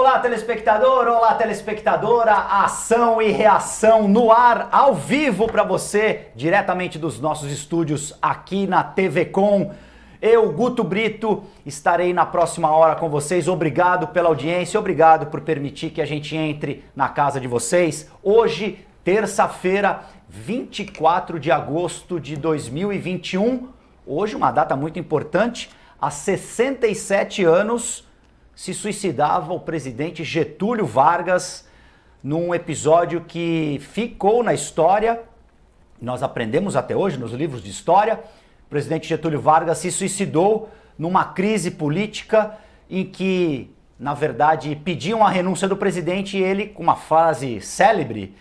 Olá, telespectador, olá, telespectadora, ação e reação no ar, ao vivo para você, diretamente dos nossos estúdios aqui na TV Com. Eu, Guto Brito, estarei na próxima hora com vocês. Obrigado pela audiência, obrigado por permitir que a gente entre na casa de vocês. Hoje, terça-feira, 24 de agosto de 2021. Hoje, uma data muito importante, há 67 anos se suicidava o presidente Getúlio Vargas num episódio que ficou na história. Nós aprendemos até hoje nos livros de história. O presidente Getúlio Vargas se suicidou numa crise política em que, na verdade, pediam a renúncia do presidente e ele, com uma frase célebre,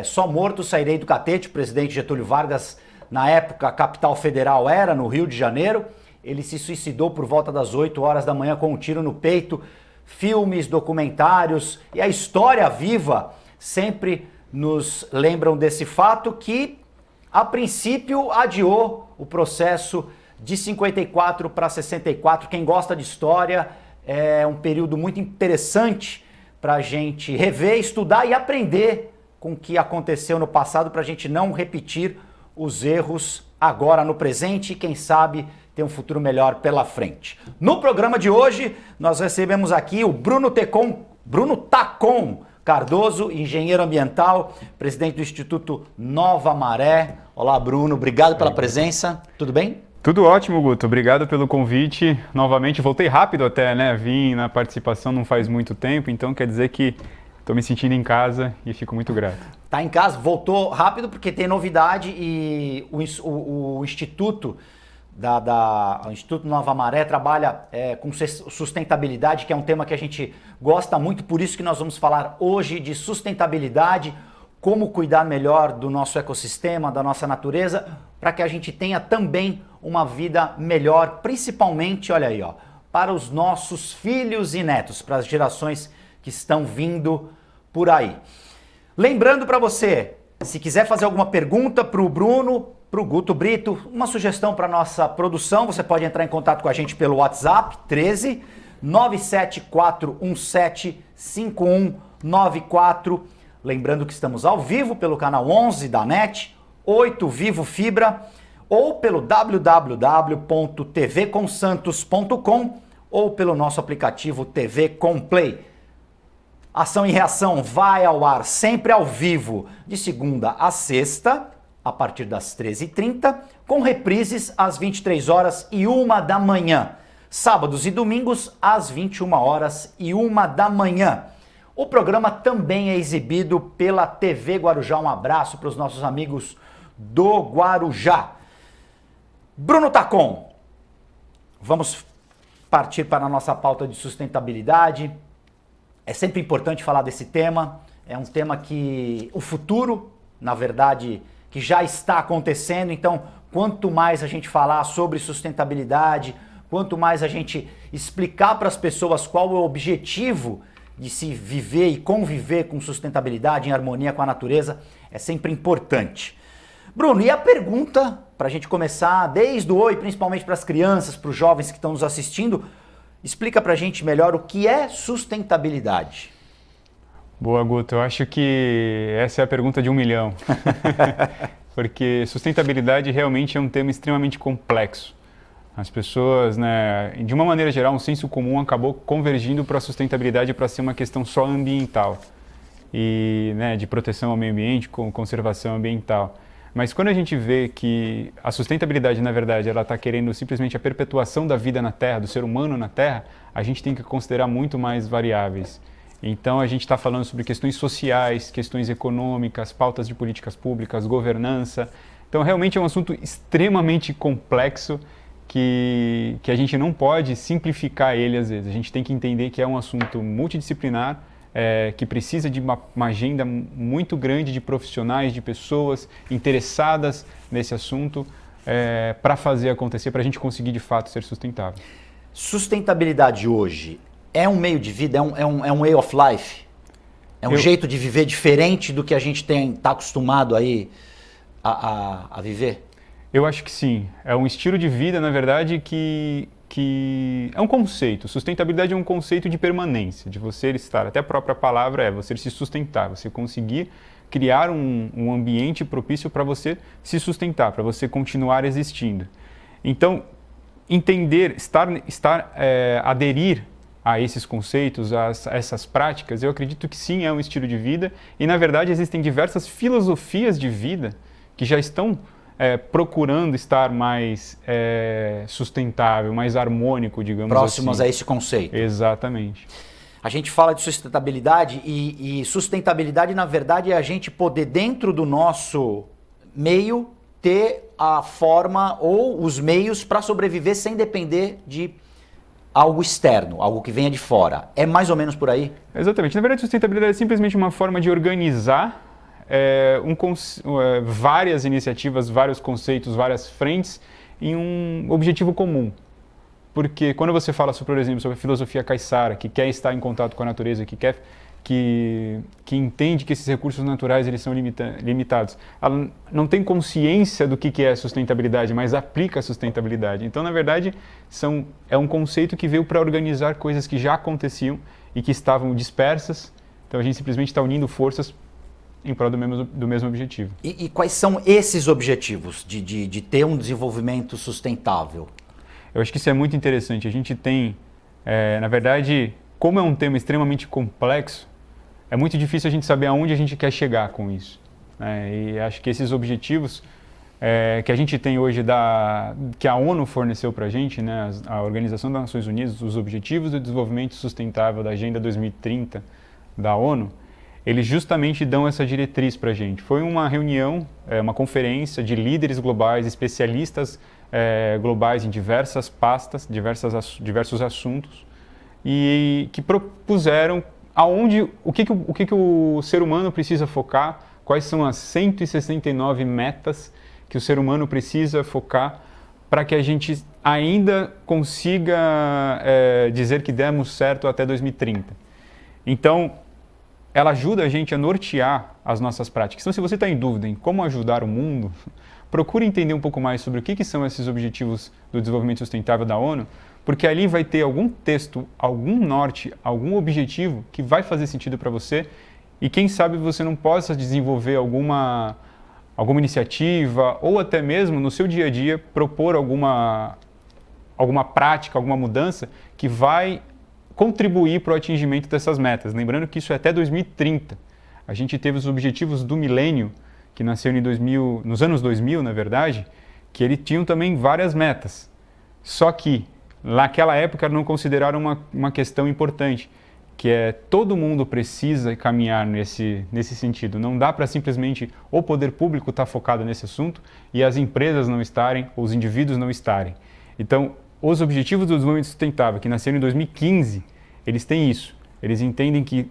só morto sairei do catete. O presidente Getúlio Vargas, na época, a capital federal era no Rio de Janeiro. Ele se suicidou por volta das 8 horas da manhã com um tiro no peito. Filmes, documentários e a história viva sempre nos lembram desse fato que, a princípio, adiou o processo de 54 para 64. Quem gosta de história, é um período muito interessante para a gente rever, estudar e aprender com o que aconteceu no passado para a gente não repetir os erros agora no presente e, quem sabe, ter um futuro melhor pela frente. No programa de hoje, nós recebemos aqui o Bruno Tacon Cardoso, engenheiro ambiental, presidente do Instituto Nova Maré. Olá, Bruno, obrigado pela presença. Tudo bem? Tudo ótimo, Guto. Obrigado pelo convite. Novamente, voltei rápido até, né? Vim na participação não faz muito tempo, então quer dizer que estou me sentindo em casa e fico muito grato. Tá em casa, voltou rápido porque tem novidade e o Instituto o Instituto Nova Maré trabalha com sustentabilidade, que é um tema que a gente gosta muito, por isso que nós vamos falar hoje de sustentabilidade, como cuidar melhor do nosso ecossistema, da nossa natureza, para que a gente tenha também uma vida melhor, principalmente, olha aí, ó, para os nossos filhos e netos, para as gerações que estão vindo por aí. Lembrando para você, se quiser fazer alguma pergunta para o Bruno, para o Guto Brito, uma sugestão para nossa produção, você pode entrar em contato com a gente pelo WhatsApp 13 97417 5194. Lembrando que estamos ao vivo pelo canal 11 da NET, 8 Vivo Fibra, ou pelo www.tvcomsantos.com ou pelo nosso aplicativo TV Complay. Ação e Reação vai ao ar sempre ao vivo, de segunda a sexta, a partir das 13h30, com reprises às 23 horas e 1 da manhã. Sábados e domingos às 21 horas e 1 da manhã. O programa também é exibido pela TV Guarujá. Um abraço para os nossos amigos do Guarujá. Bruno Tacon, vamos partir para a nossa pauta de sustentabilidade. É sempre importante falar desse tema. É um tema que o futuro, na verdade, que já está acontecendo. Então, quanto mais a gente falar sobre sustentabilidade, quanto mais a gente explicar para as pessoas qual é o objetivo de se viver e conviver com sustentabilidade, em harmonia com a natureza, é sempre importante. Bruno, e a pergunta, para a gente começar desde o oi, principalmente para as crianças, para os jovens que estão nos assistindo, explica para a gente melhor o que é sustentabilidade. Boa, Guto. Eu acho que essa é a pergunta de 1 milhão. Porque sustentabilidade realmente é um tema extremamente complexo. As pessoas, né, de uma maneira geral, um senso comum acabou convergindo para a sustentabilidade para ser uma questão só ambiental. E, né, de proteção ao meio ambiente, com conservação ambiental. Mas quando a gente vê que a sustentabilidade, na verdade, ela está querendo simplesmente a perpetuação da vida na Terra, do ser humano na Terra, a gente tem que considerar muito mais variáveis. Então a gente está falando sobre questões sociais, questões econômicas, pautas de políticas públicas, governança. Então realmente é um assunto extremamente complexo que a gente não pode simplificar ele às vezes. A gente tem que entender que é um assunto multidisciplinar, que precisa de uma agenda muito grande de profissionais, de pessoas interessadas nesse assunto para fazer acontecer, para a gente conseguir de fato ser sustentável. Sustentabilidade hoje é um meio de vida, é um way of life? É um jeito de viver diferente do que a gente está acostumado aí a viver? Eu acho que sim. É um estilo de vida, na verdade, que que é um conceito. Sustentabilidade é um conceito de permanência, de você estar, até a própria palavra é você se sustentar, você conseguir criar um ambiente propício para você se sustentar, para você continuar existindo. Então, entender, aderir a esses conceitos, a essas práticas, eu acredito que sim, é um estilo de vida e, na verdade, existem diversas filosofias de vida que já estão procurando estar mais sustentável, mais harmônico, digamos assim. Próximos a esse conceito. Exatamente. A gente fala de sustentabilidade e sustentabilidade, na verdade, é a gente poder, dentro do nosso meio, ter a forma ou os meios para sobreviver sem depender de algo externo, algo que venha de fora. É mais ou menos por aí? Exatamente. Na verdade, sustentabilidade é simplesmente uma forma de organizar várias iniciativas, vários conceitos, várias frentes em um objetivo comum. Porque quando você fala, por exemplo, sobre a filosofia caiçara, que quer estar em contato com a natureza, que entende que esses recursos naturais eles são limitados, ela não tem consciência do que é sustentabilidade, mas aplica a sustentabilidade. Então, na verdade, é um conceito que veio para organizar coisas que já aconteciam e que estavam dispersas. Então, a gente simplesmente está unindo forças em prol do mesmo objetivo. E quais são esses objetivos de ter um desenvolvimento sustentável? Eu acho que isso é muito interessante. A gente tem, na verdade, como é um tema extremamente complexo, é muito difícil a gente saber aonde a gente quer chegar com isso. E acho que esses objetivos que a gente tem hoje, que a ONU forneceu para a gente, né, a Organização das Nações Unidas, os Objetivos do Desenvolvimento Sustentável da Agenda 2030 da ONU, eles justamente dão essa diretriz para a gente. Foi uma reunião, uma conferência de líderes globais, especialistas globais em diversas pastas, diversos assuntos, e que propuseram o que o ser humano precisa focar, quais são as 169 metas que o ser humano precisa focar para que a gente ainda consiga dizer que demos certo até 2030. Então, ela ajuda a gente a nortear as nossas práticas. Então, se você está em dúvida em como ajudar o mundo, procure entender um pouco mais sobre o que são esses objetivos do desenvolvimento sustentável da ONU, porque ali vai ter algum texto, algum norte, algum objetivo que vai fazer sentido para você e quem sabe você não possa desenvolver alguma iniciativa ou até mesmo no seu dia a dia propor alguma prática, alguma mudança que vai contribuir para o atingimento dessas metas. Lembrando que isso é até 2030. A gente teve os objetivos do milênio, que nasceu nos anos 2000, na verdade, que eles tinham também várias metas. Só que, naquela época, não consideraram uma questão importante, que é todo mundo precisa caminhar nesse sentido. Não dá para simplesmente o poder público estar focado nesse assunto e as empresas não estarem, ou os indivíduos não estarem. Então, os Objetivos do Desenvolvimento Sustentável, que nasceram em 2015, eles têm isso. Eles entendem que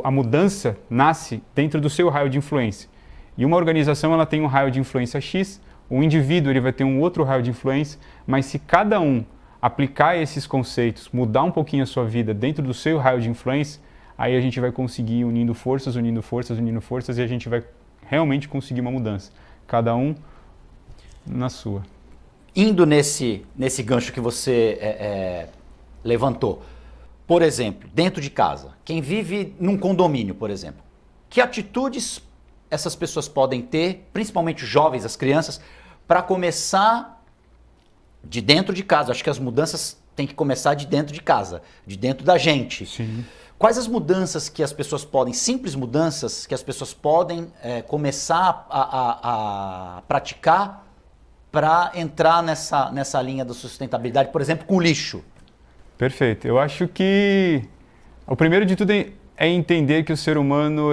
a mudança nasce dentro do seu raio de influência. E uma organização ela tem um raio de influência X, o indivíduo ele vai ter um outro raio de influência, mas se cada um aplicar esses conceitos, mudar um pouquinho a sua vida dentro do seu raio de influência, aí a gente vai conseguir unindo forças e a gente vai realmente conseguir uma mudança. Cada um na sua. Indo nesse gancho que você levantou, por exemplo, dentro de casa, quem vive num condomínio, por exemplo, que atitudes essas pessoas podem ter, principalmente os jovens, as crianças, para começar de dentro de casa? Acho que as mudanças têm que começar de dentro de casa, de dentro da gente. Sim. Quais as mudanças que as pessoas podem, simples mudanças, que as pessoas podem começar a praticar para entrar nessa linha da sustentabilidade, por exemplo, com o lixo? Perfeito. Eu acho que o primeiro de tudo é entender que o ser humano,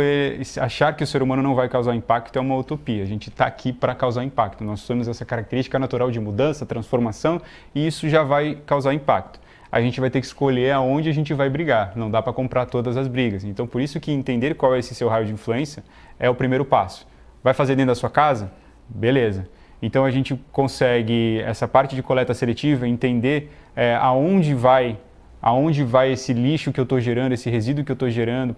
achar que o ser humano não vai causar impacto é uma utopia. A gente está aqui para causar impacto. Nós temos essa característica natural de mudança, transformação, e isso já vai causar impacto. A gente vai ter que escolher aonde a gente vai brigar. Não dá para comprar todas as brigas. Então, por isso que entender qual é esse seu raio de influência é o primeiro passo. Vai fazer dentro da sua casa? Beleza. Então, a gente consegue, essa parte de coleta seletiva, entender aonde vai esse lixo que eu estou gerando, esse resíduo que eu estou gerando,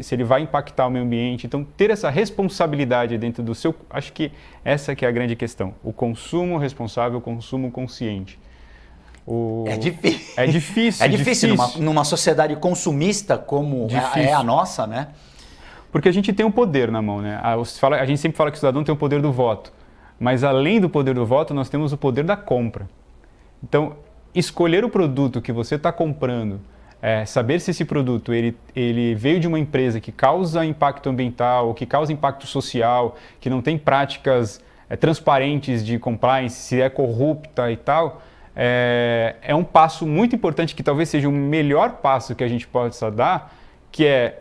se ele vai impactar o meio ambiente. Então, ter essa responsabilidade dentro do seu... Acho que essa que é a grande questão. O consumo responsável, o consumo consciente. É difícil. É difícil. É difícil. Numa sociedade consumista como é a nossa, né? Porque a gente tem um poder na mão, né? A gente sempre fala que o cidadão tem o poder do voto. Mas além do poder do voto, nós temos o poder da compra. Então, escolher o produto que você está comprando, saber se esse produto ele veio de uma empresa que causa impacto ambiental, que causa impacto social, que não tem práticas transparentes de compliance, se é corrupta e tal, é um passo muito importante, que talvez seja o melhor passo que a gente possa dar, que é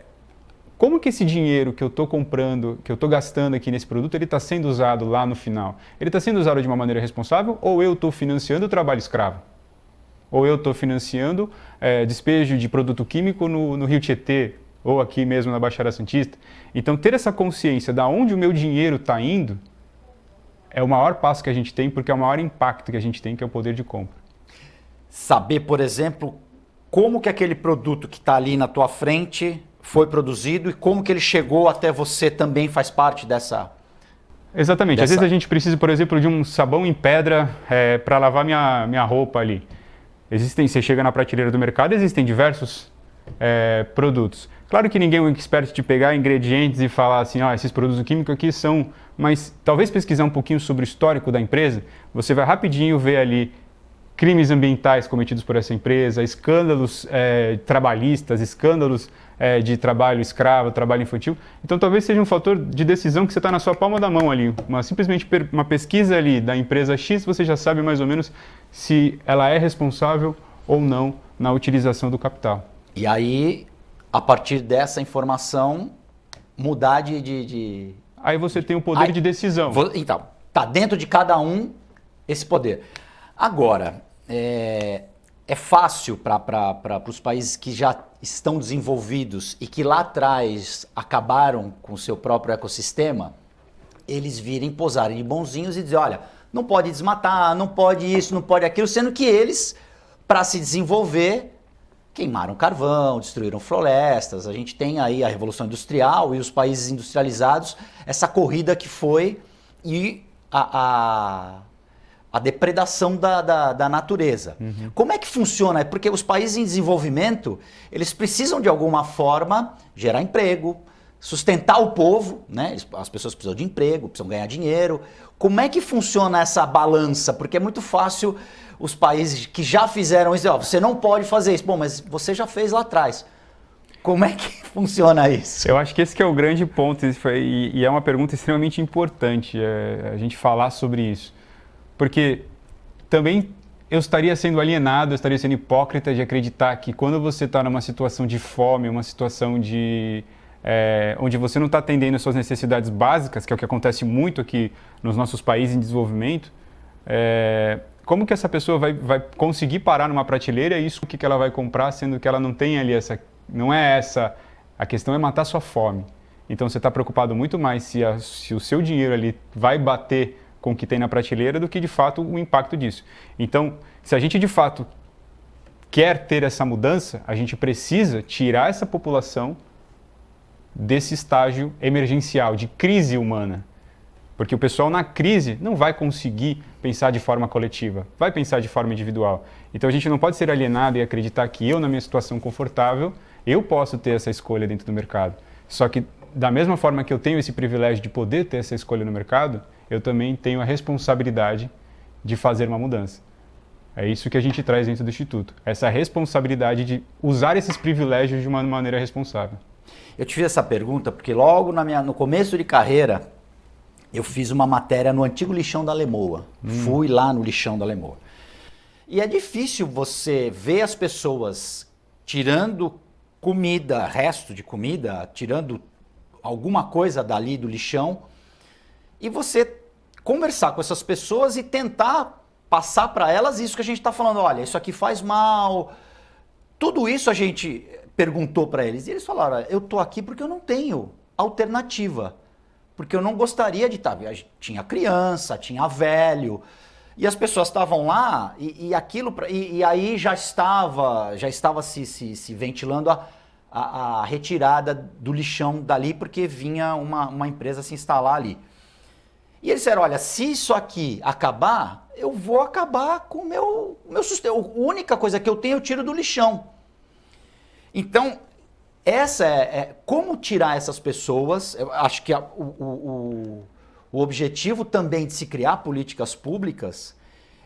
como que esse dinheiro que eu estou comprando, que eu estou gastando aqui nesse produto, ele está sendo usado lá no final? Ele está sendo usado de uma maneira responsável, ou eu estou financiando o trabalho escravo? Ou eu estou financiando despejo de produto químico no Rio Tietê, ou aqui mesmo na Baixada Santista? Então, ter essa consciência de onde o meu dinheiro está indo é o maior passo que a gente tem, porque é o maior impacto que a gente tem, que é o poder de compra. Saber, por exemplo, como que aquele produto que está ali na tua frente foi produzido e como que ele chegou até você também faz parte dessa... Exatamente. Às vezes a gente precisa, por exemplo, de um sabão em pedra para lavar minha roupa ali. Você chega na prateleira do mercado, existem diversos produtos. Claro que ninguém é um expert de pegar ingredientes e falar assim, esses produtos químicos aqui são... Mas talvez pesquisar um pouquinho sobre o histórico da empresa, você vai rapidinho ver ali crimes ambientais cometidos por essa empresa, escândalos trabalhistas, escândalos de trabalho escravo, trabalho infantil. Então talvez seja um fator de decisão que você está na sua palma da mão ali. Simplesmente uma pesquisa ali da empresa X, você já sabe mais ou menos se ela é responsável ou não na utilização do capital. E aí, a partir dessa informação, mudar de... Aí você tem o poder de decisão. Então, está dentro de cada um esse poder. Agora, é fácil para os países que já estão desenvolvidos e que lá atrás acabaram com o seu próprio ecossistema, eles posarem de bonzinhos e dizer, olha, não pode desmatar, não pode isso, não pode aquilo, sendo que eles, para se desenvolver, queimaram carvão, destruíram florestas. A gente tem aí a Revolução Industrial e os países industrializados, essa corrida que foi e a depredação da natureza. Uhum. Como é que funciona? Porque os países em desenvolvimento, eles precisam de alguma forma gerar emprego, sustentar o povo, né? As pessoas precisam de emprego, precisam ganhar dinheiro. Como é que funciona essa balança? Porque é muito fácil os países que já fizeram isso, você não pode fazer isso. Bom, mas você já fez lá atrás. Como é que funciona isso? Eu acho que esse que é o grande ponto, e é uma pergunta extremamente importante a gente falar sobre isso. Porque também eu estaria sendo alienado, eu estaria sendo hipócrita de acreditar que quando você está numa situação de fome, uma situação onde você não está atendendo as suas necessidades básicas, que é o que acontece muito aqui nos nossos países em desenvolvimento, como que essa pessoa vai conseguir parar numa prateleira e isso que ela vai comprar, sendo que ela não tem ali não é essa, a questão é matar sua fome. Então você está preocupado muito mais se o seu dinheiro ali vai bater com o que tem na prateleira do que de fato o impacto disso. Então, se a gente de fato quer ter essa mudança, a gente precisa tirar essa população desse estágio emergencial, de crise humana. Porque o pessoal na crise não vai conseguir pensar de forma coletiva, vai pensar de forma individual. Então a gente não pode ser alienado e acreditar que eu, na minha situação confortável, eu posso ter essa escolha dentro do mercado. Só que da mesma forma que eu tenho esse privilégio de poder ter essa escolha no mercado, eu também tenho a responsabilidade de fazer uma mudança. É isso que a gente traz dentro do Instituto, essa responsabilidade de usar esses privilégios de uma maneira responsável. Eu te fiz essa pergunta porque logo no começo de carreira, eu fiz uma matéria no antigo lixão da Lemoa. Fui lá no lixão da Lemoa. E é difícil você ver as pessoas tirando comida, resto de comida, tirando alguma coisa dali do lixão, e você conversar com essas pessoas e tentar passar para elas isso que a gente está falando. Olha, isso aqui faz mal. Tudo isso a gente perguntou para eles. E eles falaram, eu estou aqui porque eu não tenho alternativa. Porque eu não gostaria de estar... Tinha criança, tinha velho. E as pessoas estavam lá e aí já estava se ventilando a retirada do lixão dali porque vinha uma empresa se instalar ali. E eles disseram, olha, se isso aqui acabar, eu vou acabar com o meu sustento. A única coisa que eu tenho eu tiro do lixão. Então, essa como tirar essas pessoas. Eu acho que o objetivo também de se criar políticas públicas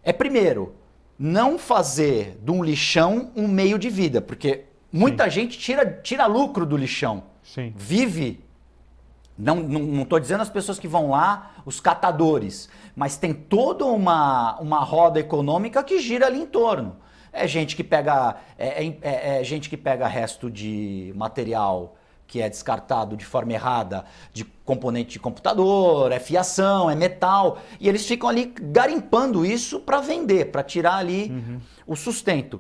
é, primeiro, não fazer de um lixão um meio de vida, porque muita gente tira lucro do lixão. Sim. Vive. Não estou dizendo as pessoas que vão lá, os catadores, mas tem toda uma roda econômica que gira ali em torno. É gente que pega gente que pega resto de material que é descartado de forma errada, de componente de computador, é fiação, é metal, e eles ficam ali garimpando isso para vender, para tirar ali o sustento.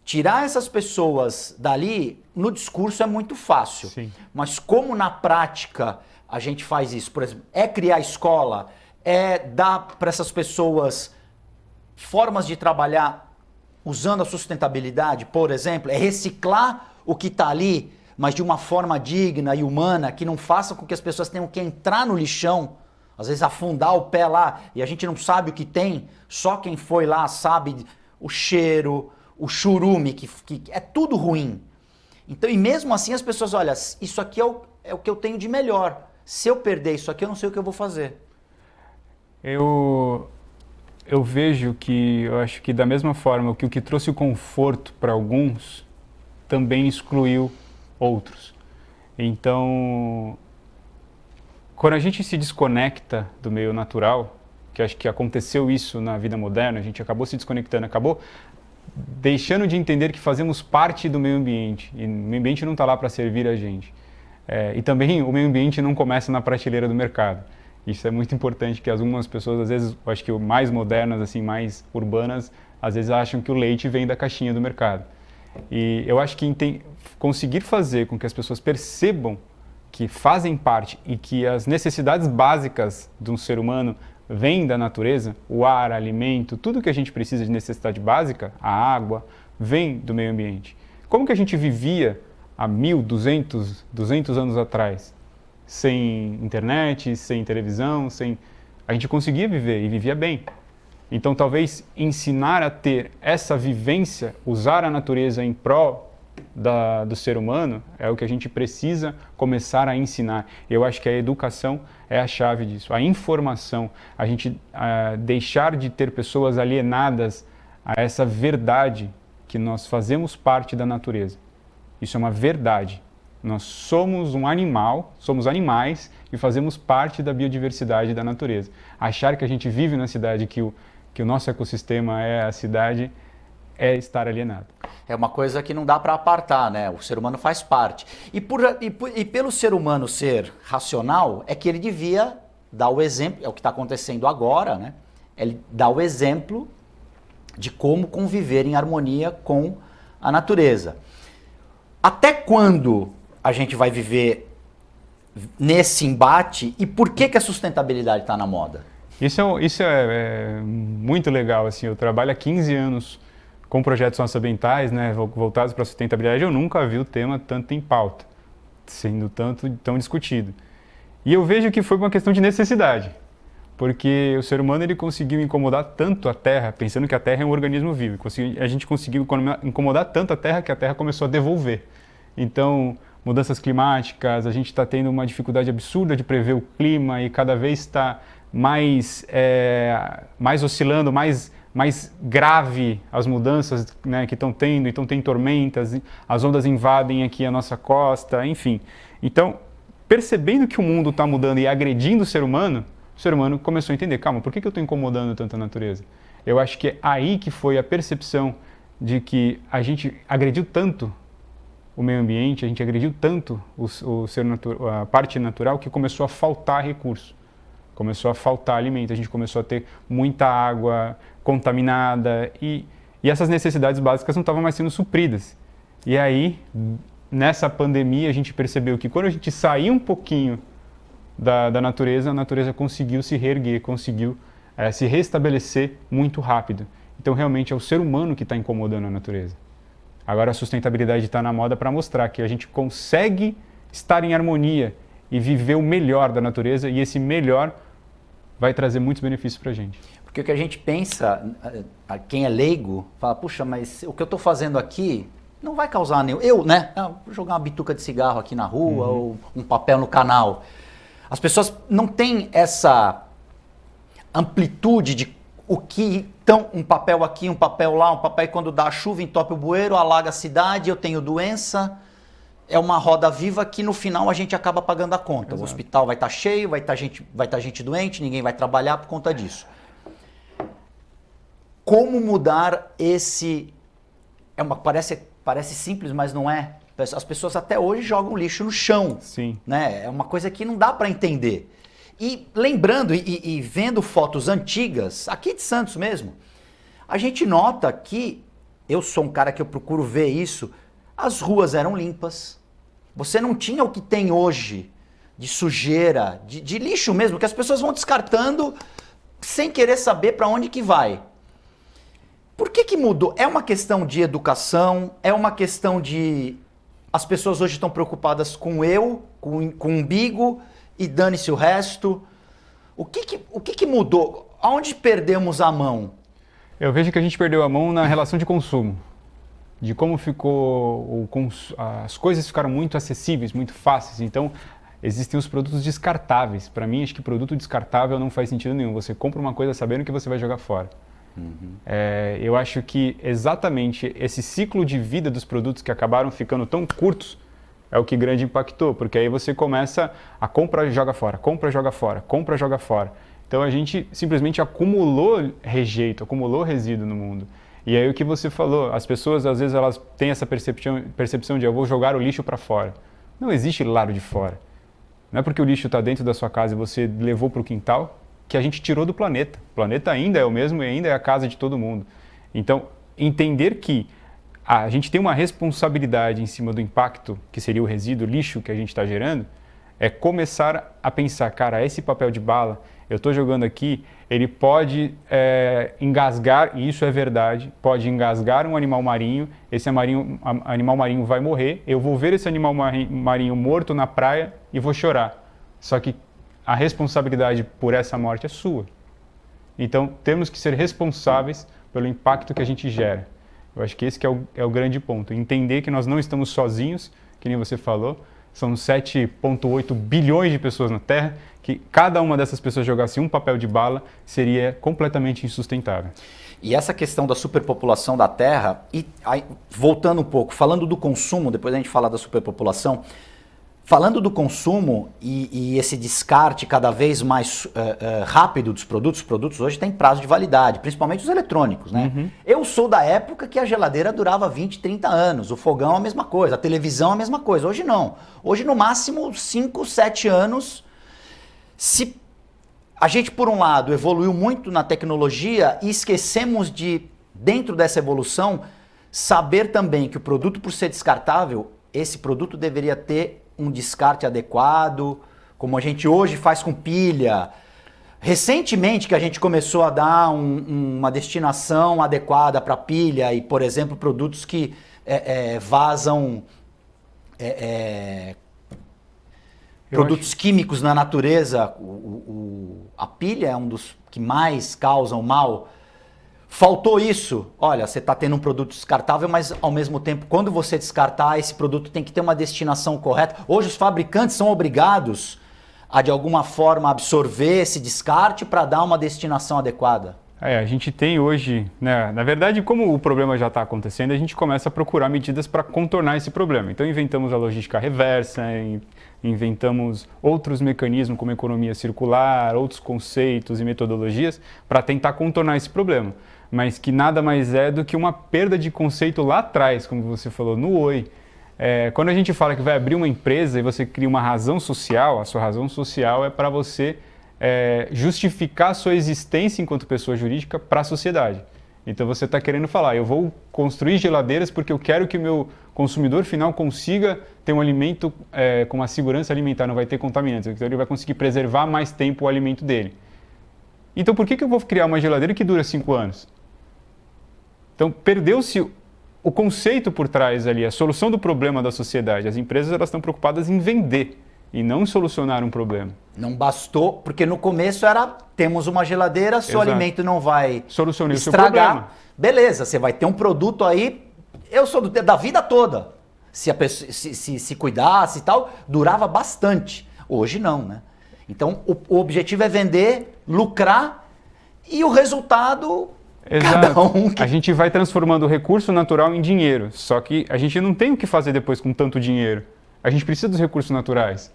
Tirar essas pessoas dali, no discurso é muito fácil. Sim. Mas como na prática a gente faz isso? Por exemplo, é criar escola, é dar para essas pessoas formas de trabalhar usando a sustentabilidade, por exemplo, é reciclar o que está ali, mas de uma forma digna e humana, que não faça com que as pessoas tenham que entrar no lixão, às vezes afundar o pé lá, e a gente não sabe o que tem, só quem foi lá sabe o cheiro, o churume, que é tudo ruim. Então, e mesmo assim as pessoas, olha, isso aqui é o que eu tenho de melhor. Se eu perder isso aqui, eu não sei o que eu vou fazer. Eu vejo que, eu acho que da mesma forma que o que trouxe o conforto para alguns, também excluiu outros. Então, quando a gente se desconecta do meio natural, que acho que aconteceu isso na vida moderna, a gente acabou se desconectando, acabou deixando de entender que fazemos parte do meio ambiente, e o meio ambiente não está lá para servir a gente. E também o meio ambiente não começa na prateleira do mercado. Isso é muito importante, que algumas pessoas, às vezes, acho que mais modernas, assim, mais urbanas, às vezes acham que o leite vem da caixinha do mercado. E eu acho que conseguir fazer com que as pessoas percebam que fazem parte e que as necessidades básicas de um ser humano vêm da natureza, o ar, alimento, tudo que a gente precisa de necessidade básica, a água, vem do meio ambiente. Como que a gente vivia há 200 anos atrás? Sem internet, sem televisão, a gente conseguia viver e vivia bem. Então, talvez ensinar a ter essa vivência, usar a natureza em prol do ser humano, é o que a gente precisa começar a ensinar. Eu acho que a educação é a chave disso. A informação, a gente deixar de ter pessoas alienadas a essa verdade que nós fazemos parte da natureza. Isso é uma verdade. Nós somos um animal, somos animais e fazemos parte da biodiversidade da natureza. Achar que a gente vive na cidade, que o nosso ecossistema é a cidade, é estar alienado. É uma coisa que não dá para apartar, né? O ser humano faz parte. E pelo ser humano ser racional, é que ele devia dar o exemplo, é o que está acontecendo agora, né? Ele dá o exemplo de como conviver em harmonia com a natureza. Até quando a gente vai viver nesse embate e por que a sustentabilidade está na moda? Isso é muito legal, assim, eu trabalho há 15 anos com projetos socioambientais, né, voltados para a sustentabilidade. Eu nunca vi o tema tanto em pauta, sendo tão discutido. E eu vejo que foi uma questão de necessidade, porque o ser humano ele conseguiu incomodar tanto a Terra, pensando que a Terra é um organismo vivo, a gente conseguiu incomodar tanto a Terra que a Terra começou a devolver. Então, mudanças climáticas, a gente está tendo uma dificuldade absurda de prever o clima e cada vez está mais oscilando, mais grave as mudanças, né, que estão tendo. Então tem tormentas, as ondas invadem aqui a nossa costa, enfim. Então, percebendo que o mundo está mudando e agredindo o ser humano começou a entender, calma, por que eu estou incomodando tanto a natureza? Eu acho que é aí que foi a percepção de que a gente agrediu tanto o meio ambiente, a gente agrediu tanto a parte natural, que começou a faltar recurso. Começou a faltar alimento, a gente começou a ter muita água contaminada e essas necessidades básicas não estavam mais sendo supridas. E aí, nessa pandemia, a gente percebeu que quando a gente saía um pouquinho da natureza, a natureza conseguiu se reerguer, conseguiu se restabelecer muito rápido. Então, realmente, é o ser humano que está incomodando a natureza. Agora, a sustentabilidade está na moda para mostrar que a gente consegue estar em harmonia e viver o melhor da natureza, e esse melhor vai trazer muitos benefícios para a gente. Porque o que a gente pensa, quem é leigo, fala, puxa, mas o que eu estou fazendo aqui não vai causar nenhum... vou jogar uma bituca de cigarro aqui na rua ou um papel no canal. As pessoas não têm essa amplitude de o que... Então, um papel aqui, um papel lá, um papel... E quando dá a chuva, entope o bueiro, alaga a cidade, eu tenho doença. É uma roda viva que no final a gente acaba pagando a conta. Exato. O hospital vai estar cheio, vai estar gente doente, ninguém vai trabalhar por conta disso. Como mudar esse... Parece simples, mas não é. As pessoas até hoje jogam lixo no chão. Sim. Né? É uma coisa que não dá para entender. E lembrando e vendo fotos antigas, aqui de Santos mesmo, a gente nota que, eu sou um cara que eu procuro ver isso, as ruas eram limpas. Você não tinha o que tem hoje de sujeira, de lixo mesmo, que as pessoas vão descartando sem querer saber para onde que vai. Por que mudou? É uma questão de educação, é uma questão de... As pessoas hoje estão preocupadas com com o umbigo e dane-se o resto. O que mudou? Aonde perdemos a mão? Eu vejo que a gente perdeu a mão na relação de consumo. De como ficou... As coisas ficaram muito acessíveis, muito fáceis. Então, existem os produtos descartáveis. Para mim, acho que produto descartável não faz sentido nenhum. Você compra uma coisa sabendo que você vai jogar fora. Eu acho que exatamente esse ciclo de vida dos produtos que acabaram ficando tão curtos é o que grande impactou, porque aí você começa a compra e joga fora, compra e joga fora, compra e joga fora. Então a gente simplesmente acumulou rejeito, acumulou resíduo no mundo. E aí o que você falou, as pessoas às vezes elas têm essa percepção de eu vou jogar o lixo para fora. Não existe lado de fora. Não é porque o lixo está dentro da sua casa e você levou para o quintal que a gente tirou do planeta. O planeta ainda é o mesmo e ainda é a casa de todo mundo. Então, entender que a gente tem uma responsabilidade em cima do impacto, que seria o resíduo, o lixo que a gente está gerando, é começar a pensar, cara, esse papel de bala, eu estou jogando aqui, ele pode engasgar, e isso é verdade, pode engasgar um animal marinho, esse animal marinho vai morrer, eu vou ver esse animal marinho morto na praia e vou chorar. Só que a responsabilidade por essa morte é sua. Então, temos que ser responsáveis pelo impacto que a gente gera. Eu acho que esse que é o grande ponto. Entender que nós não estamos sozinhos, que nem você falou, são 7,8 bilhões de pessoas na Terra, que cada uma dessas pessoas jogasse um papel de bala seria completamente insustentável. E essa questão da superpopulação da Terra, e aí, voltando um pouco, falando do consumo, depois a gente fala da superpopulação, falando do consumo e esse descarte cada vez mais rápido dos produtos, os produtos hoje têm prazo de validade, principalmente os eletrônicos, né? Uhum. Eu sou da época que a geladeira durava 20, 30 anos, o fogão a mesma coisa, a televisão a mesma coisa. Hoje não. Hoje no máximo 5, 7 anos. Se a gente, por um lado, evoluiu muito na tecnologia e esquecemos de, dentro dessa evolução, saber também que o produto, por ser descartável, esse produto deveria ter um descarte adequado, como a gente hoje faz com pilha. Recentemente que a gente começou a dar uma destinação adequada para pilha e, por exemplo, produtos que vazam produtos químicos na natureza. A pilha é um dos que mais causam mal. Faltou isso. Olha, você está tendo um produto descartável, mas ao mesmo tempo, quando você descartar, esse produto tem que ter uma destinação correta. Hoje os fabricantes são obrigados a, de alguma forma, absorver esse descarte para dar uma destinação adequada. A gente tem hoje, né, na verdade, como o problema já está acontecendo, a gente começa a procurar medidas para contornar esse problema. Então inventamos a logística reversa, inventamos outros mecanismos como economia circular, outros conceitos e metodologias para tentar contornar esse problema. Mas que nada mais é do que uma perda de conceito lá atrás, como você falou, no Oi. Quando a gente fala que vai abrir uma empresa e você cria uma razão social, a sua razão social é para você justificar a sua existência enquanto pessoa jurídica para a sociedade. Então você está querendo falar, eu vou construir geladeiras porque eu quero que o meu consumidor final consiga ter um alimento com uma segurança alimentar, não vai ter contaminantes, então ele vai conseguir preservar mais tempo o alimento dele. Então por que eu vou criar uma geladeira que dura 5 anos? Então perdeu-se o conceito por trás ali, a solução do problema da sociedade. As empresas elas estão preocupadas em vender. e não solucionar um problema. Não bastou, porque no começo era, temos uma geladeira, seu Exato. alimento não vai Solucionei o seu estragar. problema. Beleza, você vai ter um produto aí, eu sou da vida toda. Se a pessoa se cuidasse e tal, durava bastante. Hoje não, né? Então o objetivo é vender, lucrar e o resultado, cada Exato. um que... A gente vai transformando o recurso natural em dinheiro, só que a gente não tem o que fazer depois com tanto dinheiro. A gente precisa dos recursos naturais.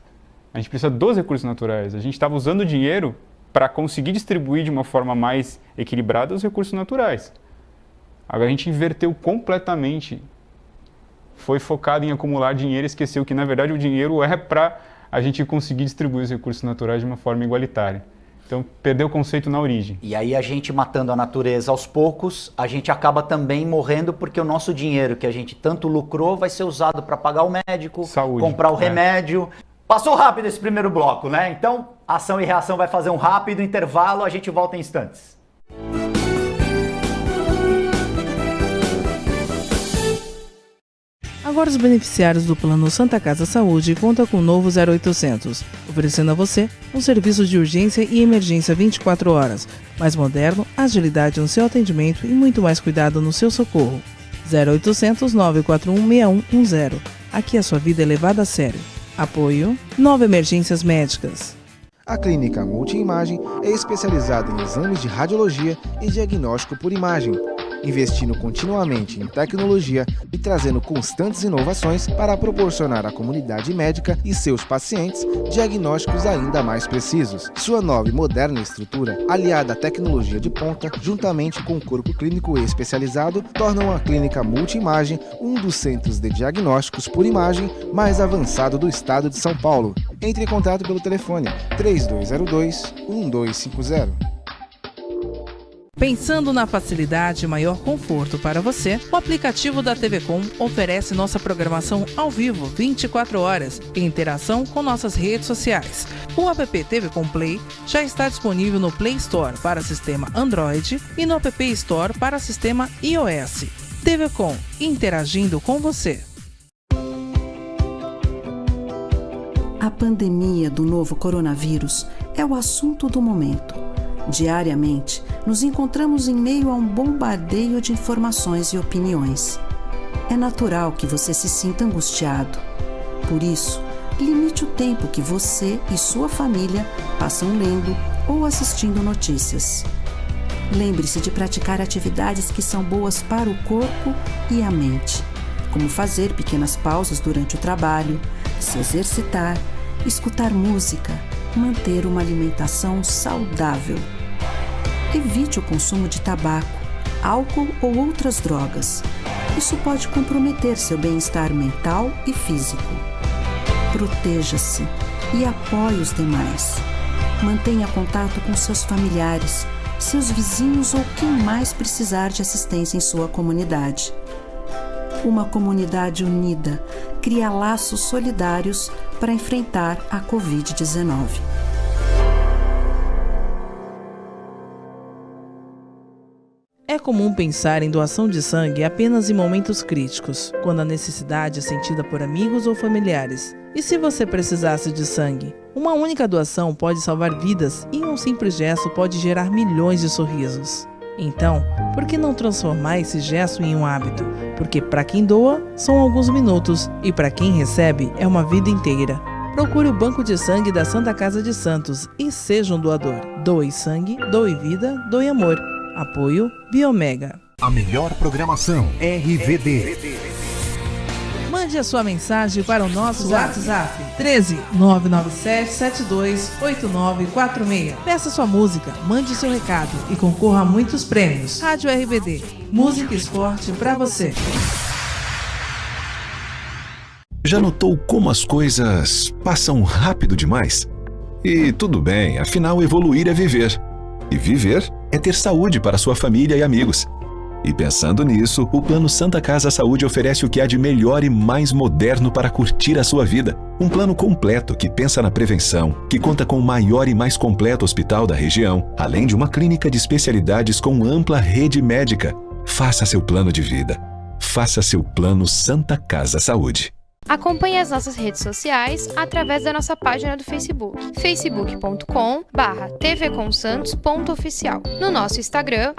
A gente precisa dos recursos naturais. A gente estava usando o dinheiro para conseguir distribuir de uma forma mais equilibrada os recursos naturais. Agora a gente inverteu completamente. Foi focado em acumular dinheiro e esqueceu que, na verdade, o dinheiro é para a gente conseguir distribuir os recursos naturais de uma forma igualitária. Então, perdeu o conceito na origem. E aí a gente matando a natureza aos poucos, a gente acaba também morrendo porque o nosso dinheiro que a gente tanto lucrou vai ser usado para pagar o médico, Saúde, comprar o remédio. Passou rápido esse primeiro bloco, né? Então, Ação e Reação vai fazer um rápido intervalo, a gente volta em instantes. Agora os beneficiários do Plano Santa Casa Saúde contam com o novo 0800, oferecendo a você um serviço de urgência e emergência 24 horas, mais moderno, agilidade no seu atendimento e muito mais cuidado no seu socorro. 0800 941 6110. Aqui a sua vida é levada a sério. Apoio 9 Emergências Médicas. A Clínica Multiimagem é especializada em exames de radiologia e diagnóstico por imagem, investindo continuamente em tecnologia e trazendo constantes inovações para proporcionar à comunidade médica e seus pacientes diagnósticos ainda mais precisos. Sua nova e moderna estrutura, aliada à tecnologia de ponta, juntamente com o corpo clínico especializado, tornam a Clínica Multiimagem um dos centros de diagnósticos por imagem mais avançado do estado de São Paulo. Entre em contato pelo telefone 3202-1250. Pensando na facilidade e maior conforto para você, o aplicativo da TV Com oferece nossa programação ao vivo 24 horas em interação com nossas redes sociais. O app TV Com Play já está disponível no Play Store para sistema Android e no App Store para sistema iOS. TV Com, interagindo com você. A pandemia do novo coronavírus é o assunto do momento. Diariamente, nos encontramos em meio a um bombardeio de informações e opiniões. É natural que você se sinta angustiado. Por isso, limite o tempo que você e sua família passam lendo ou assistindo notícias. Lembre-se de praticar atividades que são boas para o corpo e a mente, como fazer pequenas pausas durante o trabalho, se exercitar, escutar música, manter uma alimentação saudável. Evite o consumo de tabaco, álcool ou outras drogas. Isso pode comprometer seu bem-estar mental e físico. Proteja-se e apoie os demais. Mantenha contato com seus familiares, seus vizinhos ou quem mais precisar de assistência em sua comunidade. Uma comunidade unida cria laços solidários para enfrentar a Covid-19. É comum pensar em doação de sangue apenas em momentos críticos, quando a necessidade é sentida por amigos ou familiares. E se você precisasse de sangue? Uma única doação pode salvar vidas e um simples gesto pode gerar milhões de sorrisos. Então, por que não transformar esse gesto em um hábito? Porque para quem doa, são alguns minutos e para quem recebe, é uma vida inteira. Procure o Banco de Sangue da Santa Casa de Santos e seja um doador. Doe sangue, doe vida, doe amor. Apoio Biomega. A melhor programação RVD. Mande a sua mensagem para o nosso WhatsApp 13 997 72 8946. Peça sua música, mande seu recado e concorra a muitos prêmios. Rádio RVD, música e esporte para você. Já notou como as coisas passam rápido demais? E tudo bem, afinal evoluir é viver. E viver é ter saúde para sua família e amigos. E pensando nisso, o Plano Santa Casa Saúde oferece o que há de melhor e mais moderno para curtir a sua vida. Um plano completo que pensa na prevenção, que conta com o maior e mais completo hospital da região, além de uma clínica de especialidades com ampla rede médica. Faça seu plano de vida. Faça seu Plano Santa Casa Saúde. Acompanhe as nossas redes sociais através da nossa página do Facebook, facebook.com/tvcomsantos.oficial, no nosso Instagram,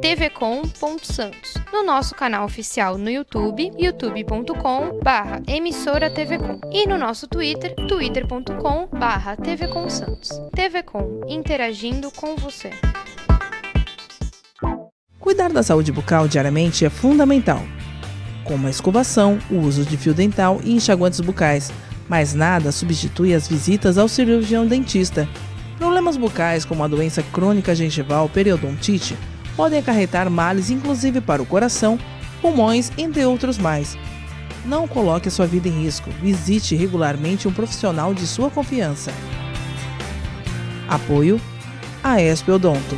@tvcom.santos, no nosso canal oficial no YouTube, youtube.com/emissoratvcom e no nosso Twitter, twitter.com/tvcomsantos. TVCom, interagindo com você. Cuidar da saúde bucal diariamente é fundamental, como a escovação, o uso de fio dental e enxaguantes bucais, mas nada substitui as visitas ao cirurgião dentista. Problemas bucais como a doença crônica gengival periodontite podem acarretar males inclusive para o coração, pulmões, entre outros mais. Não coloque a sua vida em risco, visite regularmente um profissional de sua confiança. Apoio Aesp Odonto.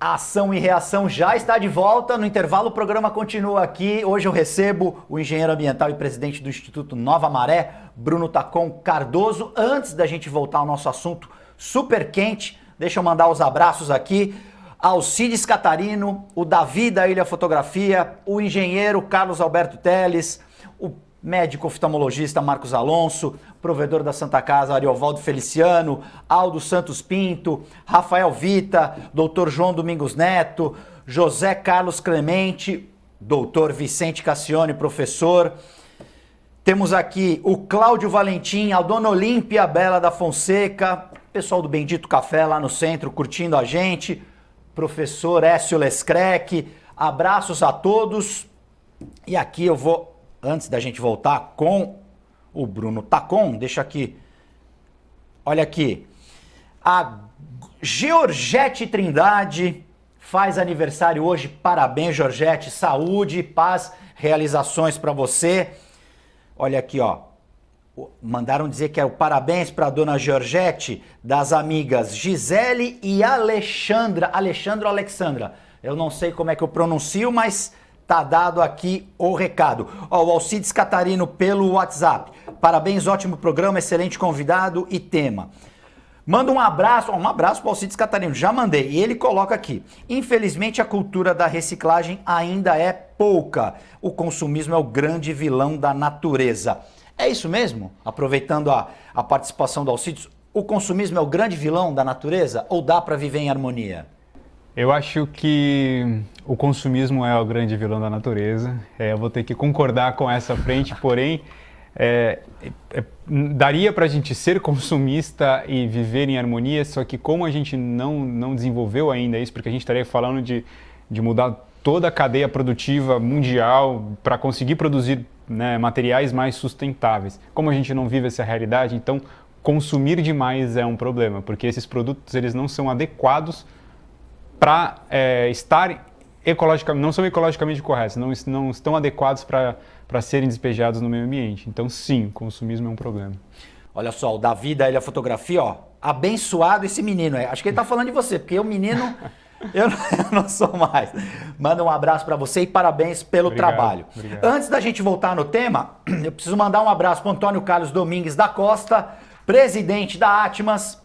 Ação e Reação já está de volta. No intervalo, o programa continua aqui. Hoje eu recebo o engenheiro ambiental e presidente do Instituto Nova Maré, Bruno Tacon Cardoso. Antes da gente voltar ao nosso assunto super quente, deixa eu mandar os abraços aqui. Alcides Catarino, o Davi da Ilha Fotografia, o engenheiro Carlos Alberto Teles, o médico oftalmologista Marcos Alonso, provedor da Santa Casa Ariovaldo Feliciano, Aldo Santos Pinto, Rafael Vita, Dr. João Domingos Neto, José Carlos Clemente, Dr. Vicente Cassione, professor. Temos aqui o Cláudio Valentim, a Dona Olímpia Bela da Fonseca, pessoal do Bendito Café lá no centro curtindo a gente, professor Écio Lescrec, abraços a todos. E aqui eu vou, antes da gente voltar com o Bruno Tacon, deixa aqui, olha aqui, a Georgette Trindade faz aniversário hoje, parabéns Georgette, saúde, paz, realizações para você. Olha aqui, ó, mandaram dizer que é o parabéns para a dona Georgette, das amigas Gisele e Alexandra, eu não sei como é que eu pronuncio, mas tá dado aqui o recado. Ó, o Alcides Catarino pelo WhatsApp. Parabéns, ótimo programa, excelente convidado e tema. Manda um abraço para o Alcides Catarino, já mandei. E ele coloca aqui, infelizmente a cultura da reciclagem ainda é pouca. O consumismo é o grande vilão da natureza. É isso mesmo? Aproveitando a participação do Alcides, o consumismo é o grande vilão da natureza ou dá para viver em harmonia? Eu acho que o consumismo é o grande vilão da natureza. Eu vou ter que concordar com essa frente, porém, daria para a gente ser consumista e viver em harmonia, só que como a gente não desenvolveu ainda isso, porque a gente estaria falando de mudar toda a cadeia produtiva mundial para conseguir produzir, né, materiais mais sustentáveis. Como a gente não vive essa realidade, então consumir demais é um problema, porque esses produtos eles não são adequados para estar ecologicamente, não são ecologicamente corretos, não estão adequados para serem despejados no meio ambiente. Então, sim, o consumismo é um problema. Olha só, o Davi da Ilha Fotografia, ó, abençoado esse menino. Acho que ele tá falando de você, porque o menino, eu não sou mais. Manda um abraço para você e parabéns pelo trabalho. Obrigado. Antes da gente voltar no tema, eu preciso mandar um abraço para Antônio Carlos Domingues da Costa, presidente da Atmas.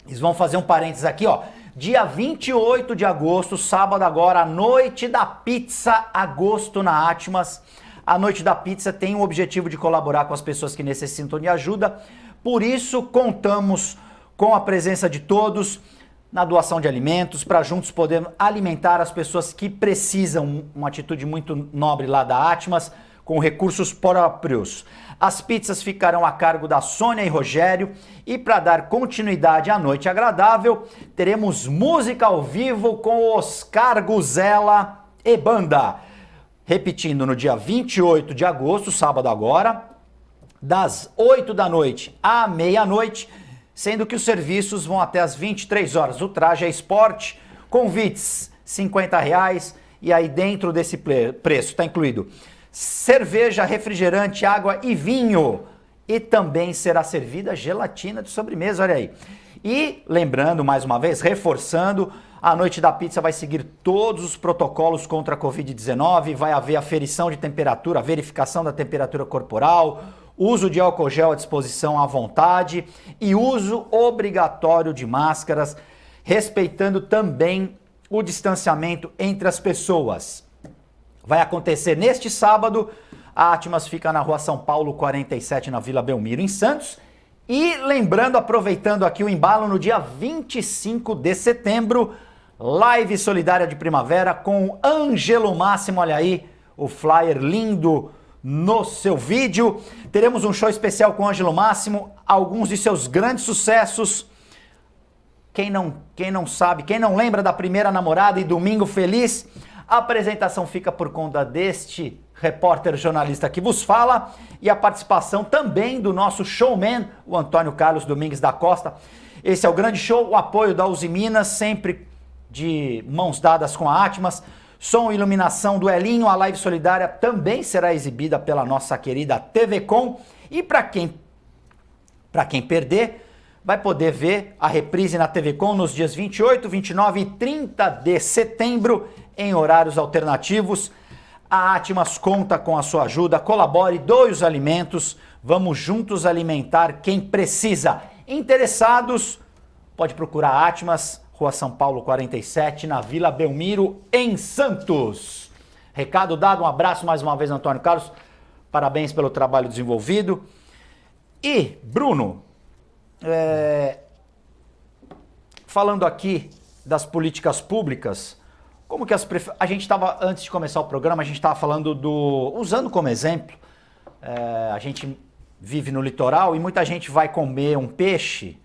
Eles vão fazer um parênteses aqui, ó. Dia 28 de agosto, sábado agora, a Noite da Pizza Agosto na Atmas. A Noite da Pizza tem o objetivo de colaborar com as pessoas que necessitam de ajuda. Por isso, contamos com a presença de todos na doação de alimentos, para juntos podermos alimentar as pessoas que precisam. Uma atitude muito nobre lá da Atmas, com recursos próprios. As pizzas ficarão a cargo da Sônia e Rogério e para dar continuidade à noite agradável, teremos música ao vivo com Oscar Guzella e banda. Repetindo, no dia 28 de agosto, sábado agora, das 8 da noite à meia-noite, sendo que os serviços vão até as 23 horas. O traje é esporte, convites R$50 e aí dentro desse preço está incluído cerveja, refrigerante, água e vinho. E também será servida gelatina de sobremesa, olha aí. E lembrando, mais uma vez, reforçando, a Noite da Pizza vai seguir todos os protocolos contra a Covid-19, vai haver aferição de temperatura, a verificação da temperatura corporal, uso de álcool gel à disposição à vontade e uso obrigatório de máscaras, respeitando também o distanciamento entre as pessoas. Vai acontecer neste sábado, a Atmas fica na Rua São Paulo 47, na Vila Belmiro, em Santos. E lembrando, aproveitando aqui o embalo, no dia 25 de setembro, live solidária de primavera com o Ângelo Máximo, olha aí, o flyer lindo no seu vídeo. Teremos um show especial com o Ângelo Máximo, alguns de seus grandes sucessos. Quem não sabe, quem não lembra da Primeira Namorada e Domingo Feliz, a apresentação fica por conta deste repórter jornalista que vos fala e a participação também do nosso showman, o Antônio Carlos Domingues da Costa. Esse é o grande show, o apoio da Uzi Minas, sempre de mãos dadas com a Atmas. Som e iluminação do Elinho, a live solidária também será exibida pela nossa querida TV Com. E para quem perder, vai poder ver a reprise na TV Com nos dias 28, 29 e 30 de setembro, em horários alternativos. A Atmas conta com a sua ajuda, colabore, doe os alimentos, vamos juntos alimentar quem precisa. Interessados, pode procurar a Atmas, Rua São Paulo 47, na Vila Belmiro, em Santos. Recado dado, um abraço mais uma vez, Antônio Carlos, parabéns pelo trabalho desenvolvido. E, Bruno, falando aqui das políticas, como que a gente estava, antes de começar o programa, a gente estava falando usando como exemplo, a gente vive no litoral e muita gente vai comer um peixe,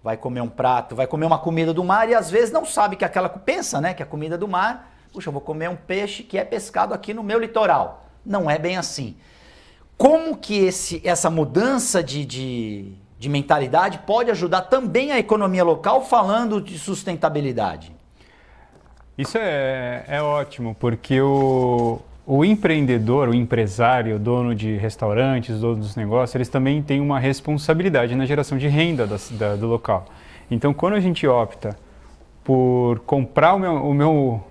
vai comer um prato, vai comer uma comida do mar e às vezes não sabe que pensa, né, que a comida do mar, puxa, eu vou comer um peixe que é pescado aqui no meu litoral. Não é bem assim. Como que essa mudança de mentalidade pode ajudar também a economia local, falando de sustentabilidade? Isso é ótimo, porque o empreendedor, o empresário, o dono de restaurantes, dono dos negócios, eles também têm uma responsabilidade na geração de renda do local. Então, quando a gente opta por comprar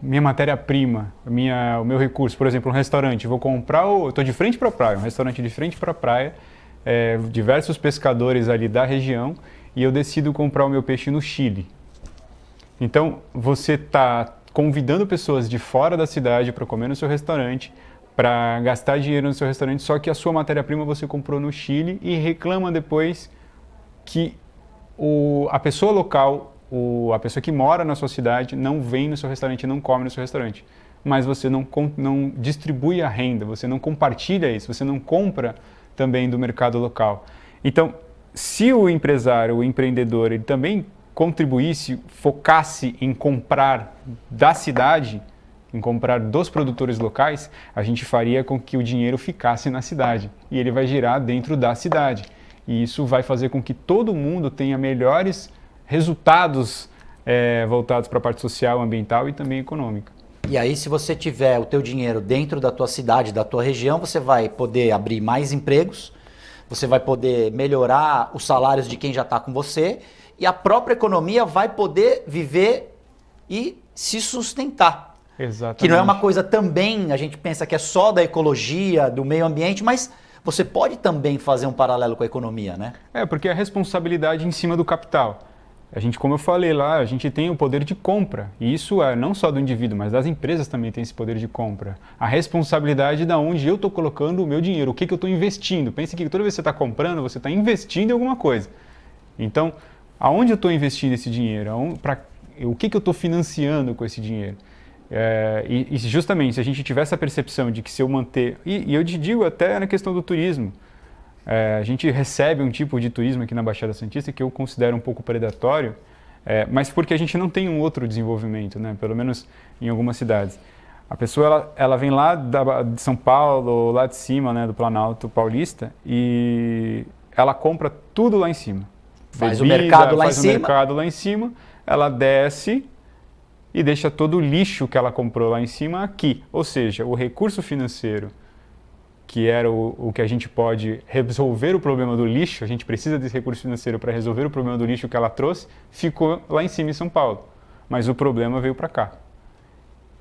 minha matéria-prima, o meu recurso, por exemplo, um restaurante, estou de frente para a praia, um restaurante de frente para a praia, diversos pescadores ali da região, e eu decido comprar o meu peixe no Chile. Então, você está convidando pessoas de fora da cidade para comer no seu restaurante, para gastar dinheiro no seu restaurante, só que a sua matéria-prima você comprou no Chile e reclama depois que a pessoa local, a pessoa que mora na sua cidade, não vem no seu restaurante, não come no seu restaurante. Mas você não distribui a renda, você não compartilha isso, você não compra também do mercado local. Então, se o empresário, o empreendedor, ele também contribuísse, focasse em comprar da cidade, em comprar dos produtores locais, a gente faria com que o dinheiro ficasse na cidade e ele vai girar dentro da cidade. E isso vai fazer com que todo mundo tenha melhores resultados voltados para a parte social, ambiental e também econômica. E aí, se você tiver o teu dinheiro dentro da tua cidade, da tua região, você vai poder abrir mais empregos, você vai poder melhorar os salários de quem já está com você e a própria economia vai poder viver e se sustentar. Exatamente. Que não é uma coisa também, a gente pensa que é só da ecologia, do meio ambiente, mas você pode também fazer um paralelo com a economia, né? Porque é a responsabilidade em cima do capital. A gente, como eu falei lá, a gente tem o poder de compra. E isso é não só do indivíduo, mas das empresas também tem esse poder de compra. A responsabilidade de onde eu estou colocando o meu dinheiro, o que eu estou investindo. Pense que toda vez que você está comprando, você está investindo em alguma coisa. Então, aonde eu estou investindo esse dinheiro? O que eu estou financiando com esse dinheiro? E justamente, se a gente tiver essa percepção de que se eu manter... E eu te digo até na questão do turismo. A gente recebe um tipo de turismo aqui na Baixada Santista que eu considero um pouco predatório, mas porque a gente não tem um outro desenvolvimento, né? Pelo menos em algumas cidades. A pessoa ela vem lá de São Paulo, lá de cima, né, do Planalto Paulista, e ela compra tudo lá em cima. Faz o mercado lá em cima, ela desce e deixa todo o lixo que ela comprou lá em cima aqui. Ou seja, o recurso financeiro, que era o que a gente pode resolver o problema do lixo, a gente precisa desse recurso financeiro para resolver o problema do lixo que ela trouxe, ficou lá em cima em São Paulo. Mas o problema veio para cá.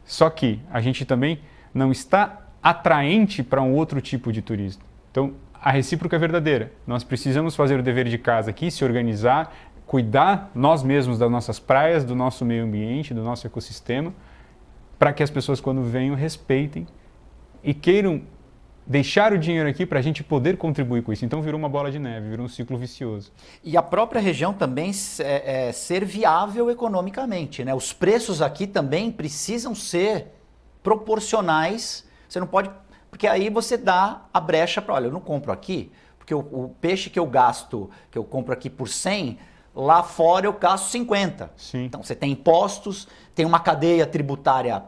Só que a gente também não está atraente para um outro tipo de turismo. Então, a recíproca é verdadeira. Nós precisamos fazer o dever de casa aqui, se organizar, cuidar nós mesmos das nossas praias, do nosso meio ambiente, do nosso ecossistema, para que as pessoas, quando venham, respeitem e queiram deixar o dinheiro aqui para a gente poder contribuir com isso. Então virou uma bola de neve, virou um ciclo vicioso. E a própria região também ser viável economicamente, né? Os preços aqui também precisam ser proporcionais. Você não pode... Porque aí você dá a brecha para, olha, eu não compro aqui, porque o peixe que eu gasto, que eu compro aqui por 100, lá fora eu gasto 50. Sim. Então você tem impostos, tem uma cadeia tributária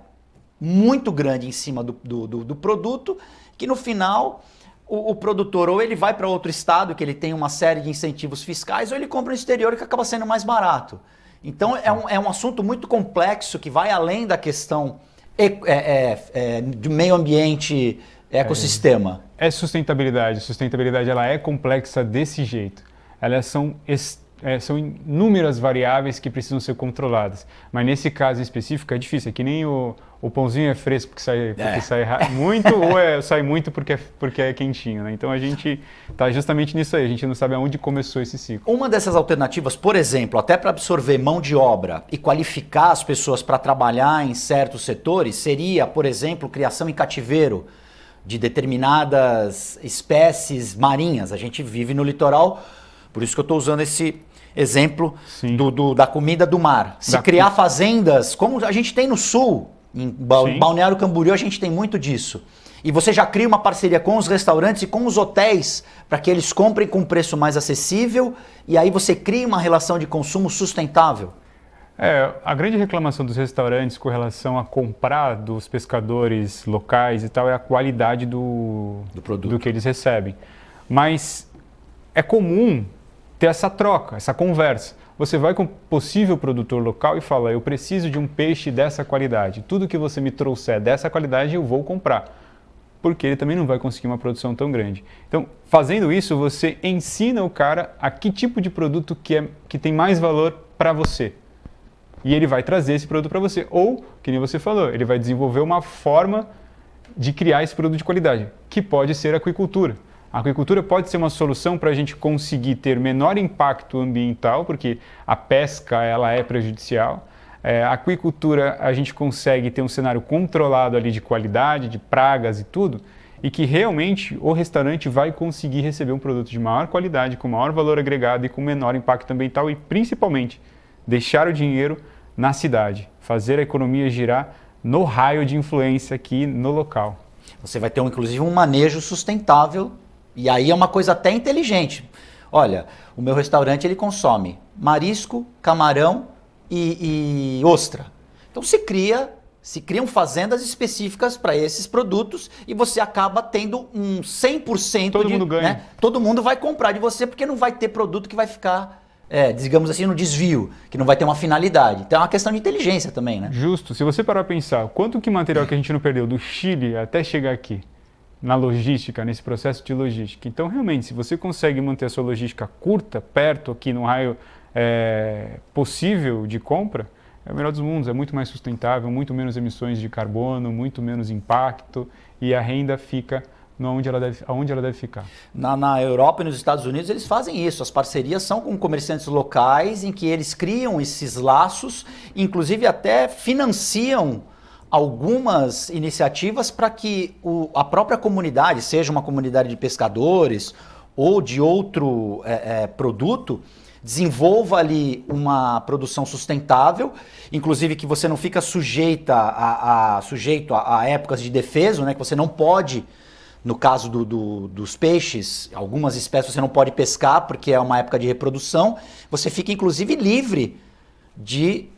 muito grande em cima do produto, que no final o produtor ou ele vai para outro estado que ele tem uma série de incentivos fiscais, ou ele compra no exterior que acaba sendo mais barato. Então é um assunto muito complexo que vai além da questão do meio ambiente, ecossistema. É sustentabilidade. Sustentabilidade ela é complexa desse jeito. Elas são inúmeras variáveis que precisam ser controladas. Mas nesse caso em específico é difícil. É que nem o pãozinho é fresco porque sai muito ou sai muito porque é quentinho, né? Então a gente está justamente nisso aí. A gente não sabe aonde começou esse ciclo. Uma dessas alternativas, por exemplo, até para absorver mão de obra e qualificar as pessoas para trabalhar em certos setores, seria, por exemplo, criação em cativeiro de determinadas espécies marinhas. A gente vive no litoral, por isso que eu estou usando esse exemplo da comida do mar. Se criar fazendas, como a gente tem no sul, em Balneário Camboriú, a gente tem muito disso. E você já cria uma parceria com os restaurantes e com os hotéis para que eles comprem com um preço mais acessível e aí você cria uma relação de consumo sustentável. A grande reclamação dos restaurantes com relação a comprar dos pescadores locais e tal é a qualidade do produto, do que eles recebem. Mas é comum ter essa troca, essa conversa. Você vai com o possível produtor local e fala, eu preciso de um peixe dessa qualidade. Tudo que você me trouxer dessa qualidade eu vou comprar. Porque ele também não vai conseguir uma produção tão grande. Então, fazendo isso, você ensina o cara a que tipo de produto que tem mais valor para você. E ele vai trazer esse produto para você. Ou, que nem você falou, ele vai desenvolver uma forma de criar esse produto de qualidade, que pode ser a aquicultura. A aquicultura pode ser uma solução para a gente conseguir ter menor impacto ambiental, porque a pesca ela é prejudicial. A aquicultura a gente consegue ter um cenário controlado ali de qualidade, de pragas e tudo, e que realmente o restaurante vai conseguir receber um produto de maior qualidade, com maior valor agregado e com menor impacto ambiental e principalmente deixar o dinheiro na cidade, fazer a economia girar no raio de influência aqui no local. Você vai ter inclusive um manejo sustentável. E aí é uma coisa até inteligente. Olha, o meu restaurante ele consome marisco, camarão e ostra. Então se criam fazendas específicas para esses produtos e você acaba tendo um 100% Todo mundo ganha. Né? Todo mundo vai comprar de você porque não vai ter produto que vai ficar, digamos assim, no desvio, que não vai ter uma finalidade. Então é uma questão de inteligência também, né? Justo. Se você parar a pensar, quanto que material que a gente não perdeu do Chile até chegar aqui? Na logística, nesse processo de logística. Então, realmente, se você consegue manter a sua logística curta, perto, aqui no raio possível de compra, é o melhor dos mundos, é muito mais sustentável, muito menos emissões de carbono, muito menos impacto e a renda fica aonde ela deve ficar. Na Europa e nos Estados Unidos eles fazem isso, as parcerias são com comerciantes locais em que eles criam esses laços, inclusive até financiam algumas iniciativas para que a própria comunidade, seja uma comunidade de pescadores ou de outro produto, desenvolva ali uma produção sustentável, inclusive que você não fica sujeito a épocas de defeso, né? Que você não pode, no caso dos peixes, algumas espécies você não pode pescar porque é uma época de reprodução, você fica inclusive livre de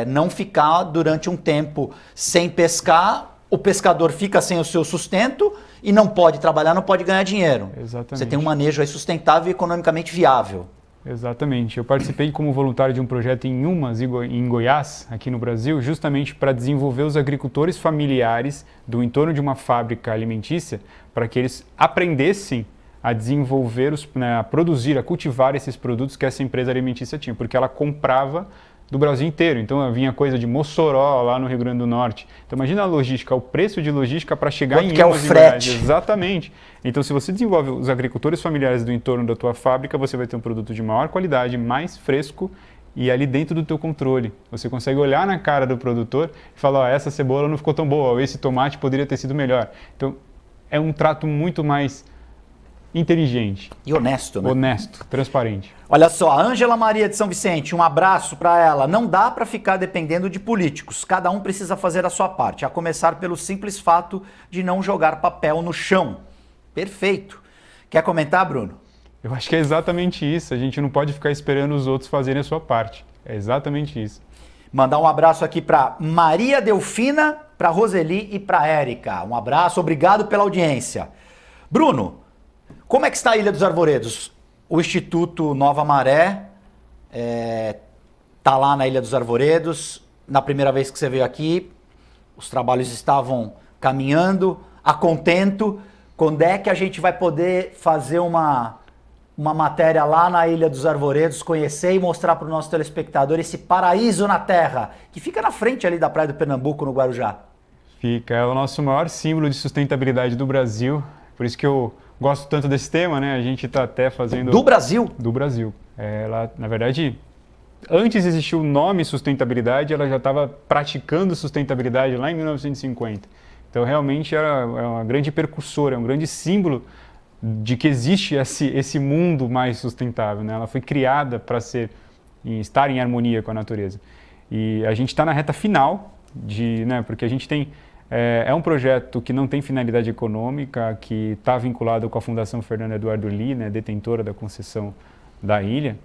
não ficar durante um tempo sem pescar, o pescador fica sem o seu sustento e não pode trabalhar, não pode ganhar dinheiro. Exatamente. Você tem um manejo aí sustentável e economicamente viável. Exatamente. Eu participei como voluntário de um projeto em Umas, em Goiás, aqui no Brasil, justamente para desenvolver os agricultores familiares do entorno de uma fábrica alimentícia, para que eles aprendessem a desenvolver, a produzir, a cultivar esses produtos que essa empresa alimentícia tinha, porque ela comprava do Brasil inteiro. Então vinha coisa de Mossoró, lá no Rio Grande do Norte. Então imagina a logística, o preço de logística para chegar Quanto em que é o Minas frete? Gerais. Exatamente. Então se você desenvolve os agricultores familiares do entorno da tua fábrica, você vai ter um produto de maior qualidade, mais fresco e ali dentro do teu controle. Você consegue olhar na cara do produtor e falar, ó, essa cebola não ficou tão boa, ou esse tomate poderia ter sido melhor. Então é um trato muito mais inteligente. E honesto, né? Honesto, transparente. Olha só, a Ângela Maria de São Vicente, um abraço para ela. Não dá para ficar dependendo de políticos. Cada um precisa fazer a sua parte, a começar pelo simples fato de não jogar papel no chão. Perfeito. Quer comentar, Bruno? Eu acho que é exatamente isso. A gente não pode ficar esperando os outros fazerem a sua parte. É exatamente isso. Mandar um abraço aqui para Maria Delfina, para Roseli e para Érica. Um abraço, obrigado pela audiência. Bruno, como é que está a Ilha dos Arvoredos? O Instituto Nova Maré está lá na Ilha dos Arvoredos. Na primeira vez que você veio aqui, os trabalhos estavam caminhando a contento. Quando é que a gente vai poder fazer uma matéria lá na Ilha dos Arvoredos, conhecer e mostrar para o nosso telespectador esse paraíso na terra, que fica na frente ali da Praia do Pernambuco, no Guarujá? Fica, é o nosso maior símbolo de sustentabilidade do Brasil. Por isso que eu gosto tanto desse tema, né? A gente está até fazendo... Do Brasil? Do Brasil. Ela, na verdade, antes de existir o nome sustentabilidade, ela já estava praticando sustentabilidade lá em 1950. Então, realmente, é uma grande precursora, é um grande símbolo de que existe esse mundo mais sustentável, né? Ela foi criada para estar em harmonia com a natureza. E a gente está na reta final, né? Porque a gente tem... É um projeto que não tem finalidade econômica, que está vinculado com a Fundação Fernando Eduardo Lee, né, detentora da concessão da ilha,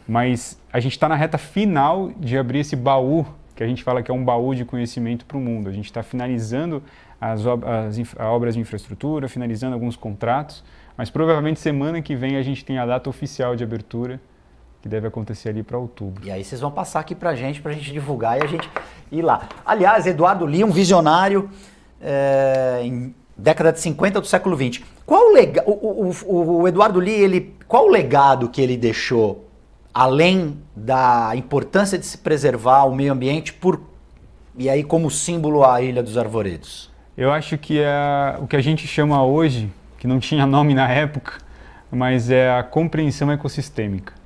mas a gente está na reta final de abrir esse baú, que a gente fala que é um baú de conhecimento para o mundo. A gente está finalizando as obras de infraestrutura, finalizando alguns contratos, mas provavelmente semana que vem a gente tem a data oficial de abertura, que deve acontecer ali para outubro. E aí vocês vão passar aqui pra gente divulgar e a gente ir lá. Aliás, Eduardo Lee, um visionário em década de 50 do século 20. Qual o Eduardo Lee, qual o legado que ele deixou, além da importância de se preservar o meio ambiente e aí como símbolo a Ilha dos Arvoredos? Eu acho que é o que a gente chama hoje, que não tinha nome na época, mas é a compreensão ecossistêmica.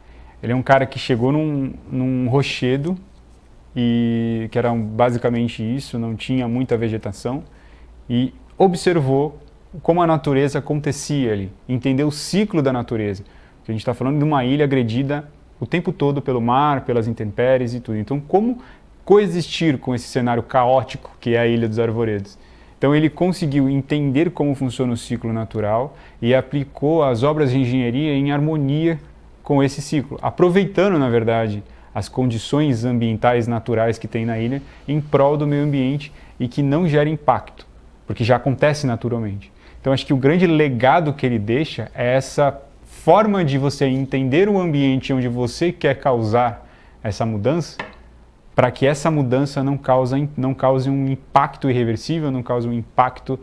Ele é um cara que chegou num rochedo, que era basicamente isso, não tinha muita vegetação, e observou como a natureza acontecia ali, entendeu o ciclo da natureza. A gente está falando de uma ilha agredida o tempo todo pelo mar, pelas intempéries e tudo. Então, como coexistir com esse cenário caótico que é a Ilha dos Arvoredos? Então, ele conseguiu entender como funciona o ciclo natural e aplicou as obras de engenharia em harmonia com esse ciclo, aproveitando, na verdade, as condições ambientais naturais que tem na ilha em prol do meio ambiente e que não gera impacto, porque já acontece naturalmente. Então, acho que o grande legado que ele deixa é essa forma de você entender o ambiente onde você quer causar essa mudança, para que essa mudança não cause um impacto irreversível, não cause um impacto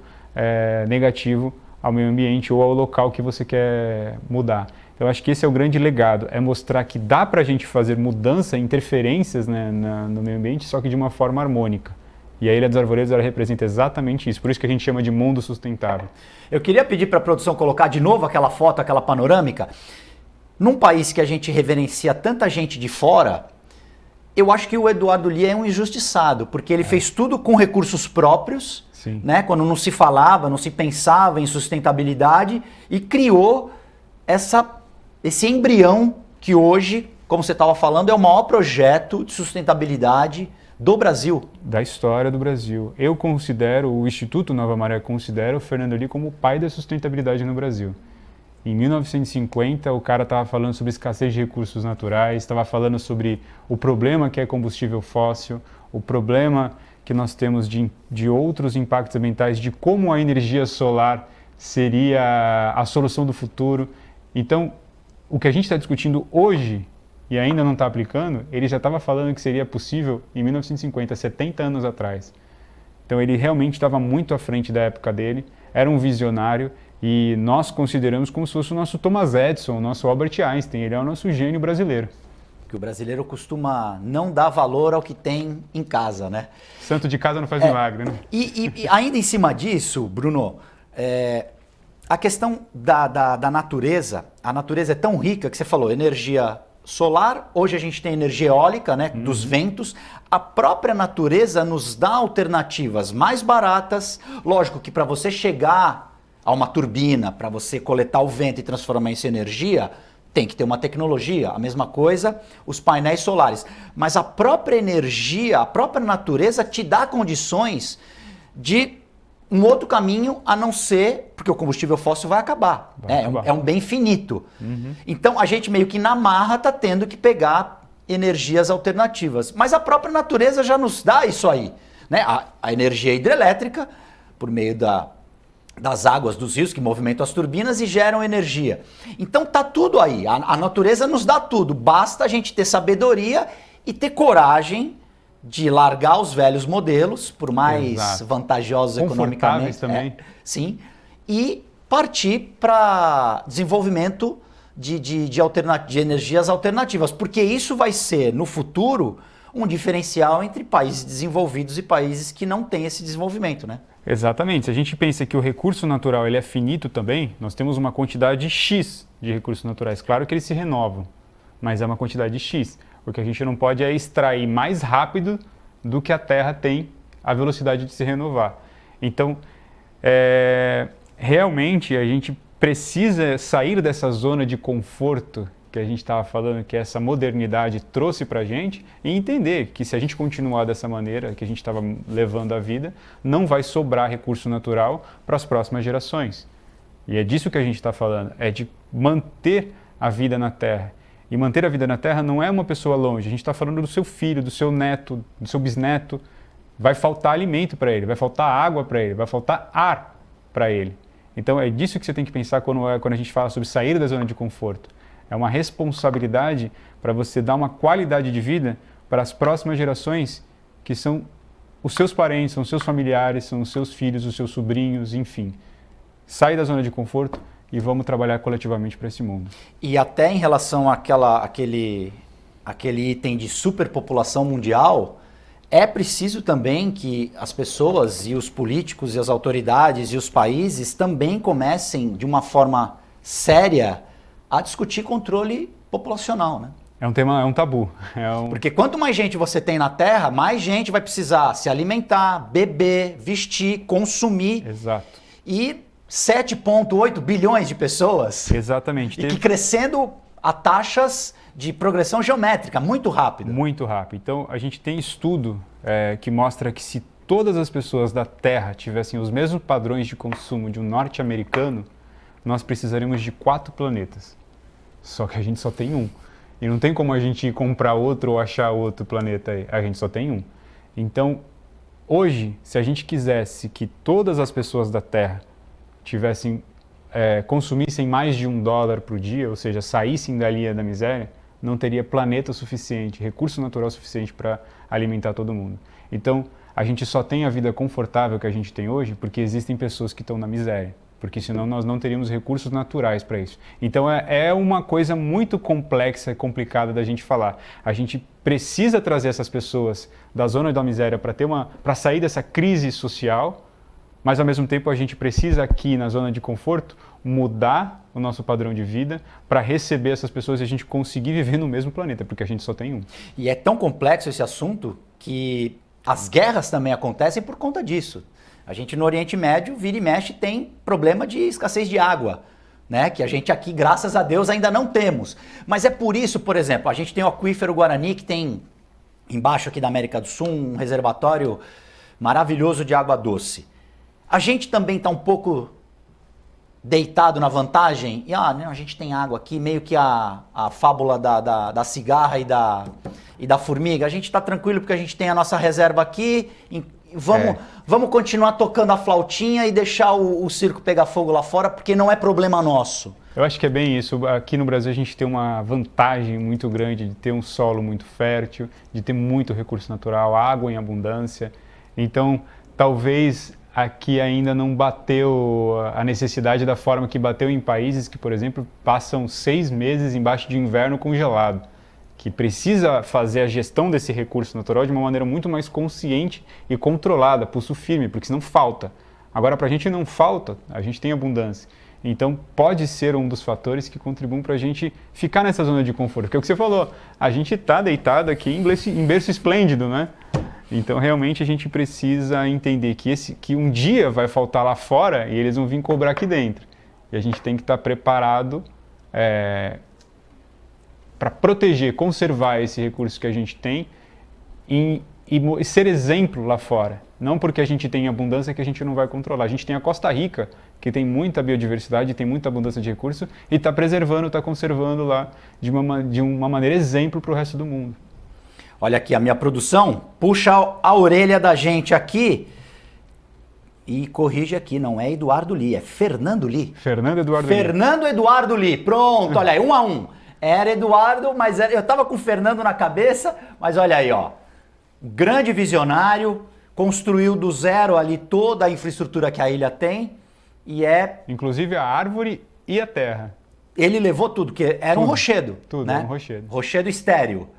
negativo ao meio ambiente ou ao local que você quer mudar. Eu acho que esse é o grande legado, é mostrar que dá para a gente fazer mudança, interferências, né, no meio ambiente, só que de uma forma harmônica. E a Ilha dos Arvoredos ela representa exatamente isso, por isso que a gente chama de mundo sustentável. Eu queria pedir para a produção colocar de novo aquela foto, aquela panorâmica. Num país que a gente reverencia tanta gente de fora, eu acho que o Eduardo Lee é um injustiçado, porque ele fez tudo com recursos próprios, né, quando não se falava, não se pensava em sustentabilidade, e criou esse embrião que hoje, como você estava falando, é o maior projeto de sustentabilidade do Brasil. Da história do Brasil. Eu considero, o Instituto Nova Maré considera o Fernando Lee como o pai da sustentabilidade no Brasil. Em 1950, o cara estava falando sobre escassez de recursos naturais, estava falando sobre o problema que é combustível fóssil, o problema que nós temos de outros impactos ambientais, de como a energia solar seria a solução do futuro. Então, o que a gente está discutindo hoje e ainda não está aplicando, ele já estava falando que seria possível em 1950, 70 anos atrás. Então, ele realmente estava muito à frente da época dele, era um visionário e nós consideramos como se fosse o nosso Thomas Edison, o nosso Albert Einstein, ele é o nosso gênio brasileiro. Porque o brasileiro costuma não dar valor ao que tem em casa, né? Santo de casa não faz milagre, né? E ainda em cima disso, Bruno, a questão da natureza, a natureza é tão rica que você falou, energia solar, hoje a gente tem energia eólica, né, dos ventos, a própria natureza nos dá alternativas mais baratas, lógico que para você chegar a uma turbina, para você coletar o vento e transformar isso em energia, tem que ter uma tecnologia, a mesma coisa os painéis solares, mas a própria energia, a própria natureza te dá condições de um outro caminho a não ser, porque o combustível fóssil vai acabar. É um bem finito. Então a gente meio que na marra está tendo que pegar energias alternativas. Mas a própria natureza já nos dá isso aí. Né? A energia hidrelétrica, por meio das águas dos rios que movimentam as turbinas e geram energia. Então tá tudo aí. A natureza nos dá tudo. Basta a gente ter sabedoria e ter coragem de largar os velhos modelos, por mais vantajosos economicamente, também. Sim, e partir para desenvolvimento de energias alternativas, porque isso vai ser, no futuro, um diferencial entre países desenvolvidos e países que não têm esse desenvolvimento, né? Exatamente. Se a gente pensa que o recurso natural ele é finito também, nós temos uma quantidade X de recursos naturais. Claro que eles se renovam, mas é uma quantidade X. O que a gente não pode é extrair mais rápido do que a Terra tem a velocidade de se renovar. Então, realmente a gente precisa sair dessa zona de conforto que a gente estava falando, que essa modernidade trouxe para a gente, e entender que se a gente continuar dessa maneira que a gente estava levando a vida, não vai sobrar recurso natural para as próximas gerações. E é disso que a gente está falando, é de manter a vida na Terra. E manter a vida na Terra não é uma pessoa longe, a gente está falando do seu filho, do seu neto, do seu bisneto. Vai faltar alimento para ele, vai faltar água para ele, vai faltar ar para ele. Então é disso que você tem que pensar quando a gente fala sobre sair da zona de conforto. É uma responsabilidade para você dar uma qualidade de vida para as próximas gerações, que são os seus parentes, são os seus familiares, são os seus filhos, os seus sobrinhos, enfim. Sai da zona de conforto e vamos trabalhar coletivamente para esse mundo. E até em relação àquele item de superpopulação mundial, é preciso também que as pessoas e os políticos e as autoridades e os países também comecem de uma forma séria a discutir controle populacional, né? É um tabu. Porque quanto mais gente você tem na Terra, mais gente vai precisar se alimentar, beber, vestir, consumir. Exato. E 7,8 bilhões de pessoas. Exatamente. E que crescendo a taxas de progressão geométrica, muito rápido. Muito rápido. Então, a gente tem estudo que mostra que se todas as pessoas da Terra tivessem os mesmos padrões de consumo de um norte-americano, nós precisaríamos de 4 planetas. Só que a gente só tem um. E não tem como a gente comprar outro ou achar outro planeta aí. A gente só tem um. Então, hoje, se a gente quisesse que todas as pessoas da Terra consumissem mais de $1 por dia, ou seja, saíssem da linha da miséria, não teria planeta suficiente, recurso natural suficiente para alimentar todo mundo. Então, a gente só tem a vida confortável que a gente tem hoje porque existem pessoas que estão na miséria. Porque senão nós não teríamos recursos naturais para isso. Então é uma coisa muito complexa e complicada da gente falar. A gente precisa trazer essas pessoas da zona da miséria para sair dessa crise social, mas ao mesmo tempo a gente precisa aqui na zona de conforto mudar o nosso padrão de vida para receber essas pessoas e a gente conseguir viver no mesmo planeta, porque a gente só tem um. E é tão complexo esse assunto que as guerras também acontecem por conta disso. A gente no Oriente Médio, vira e mexe, tem problema de escassez de água, né? Que a gente aqui, graças a Deus, ainda não temos. Mas é por isso, por exemplo, a gente tem o aquífero Guarani, que tem embaixo aqui da América do Sul um reservatório maravilhoso de água doce. A gente também está um pouco deitado na vantagem, e não, a gente tem água aqui, meio que a fábula da cigarra e da formiga. A gente está tranquilo porque a gente tem a nossa reserva aqui. Vamos continuar tocando a flautinha e deixar o circo pegar fogo lá fora, porque não é problema nosso. Eu acho que é bem isso. Aqui no Brasil a gente tem uma vantagem muito grande de ter um solo muito fértil, de ter muito recurso natural, água em abundância. Então, talvez aqui ainda não bateu a necessidade da forma que bateu em países que, por exemplo, passam 6 meses embaixo de inverno congelado. que precisa fazer a gestão desse recurso natural de uma maneira muito mais consciente e controlada, pulso firme, porque senão falta. Agora, para a gente não falta, a gente tem abundância. Então, pode ser um dos fatores que contribuem para a gente ficar nessa zona de conforto. Porque é o que você falou, a gente está deitado aqui em berço esplêndido, né? Então, realmente, a gente precisa entender que um dia vai faltar lá fora e eles vão vir cobrar aqui dentro. E a gente tem que estar preparado para proteger, conservar esse recurso que a gente tem e ser exemplo lá fora. Não porque a gente tem abundância que a gente não vai controlar. A gente tem a Costa Rica, que tem muita biodiversidade, tem muita abundância de recursos e está preservando, está conservando lá de uma maneira exemplo para o resto do mundo. Olha aqui, a minha produção puxa a orelha da gente aqui e corrige aqui, não é Eduardo Lee, é Fernando Lee. Fernando Eduardo Lee, pronto, olha aí, 1-1. Era Eduardo, mas eu tava com o Fernando na cabeça, mas olha aí, ó. Grande visionário, construiu do zero ali toda a infraestrutura que a ilha tem e inclusive a árvore e a terra. Ele levou tudo, que era um rochedo. Tudo, né? Um rochedo. Rochedo estéreo.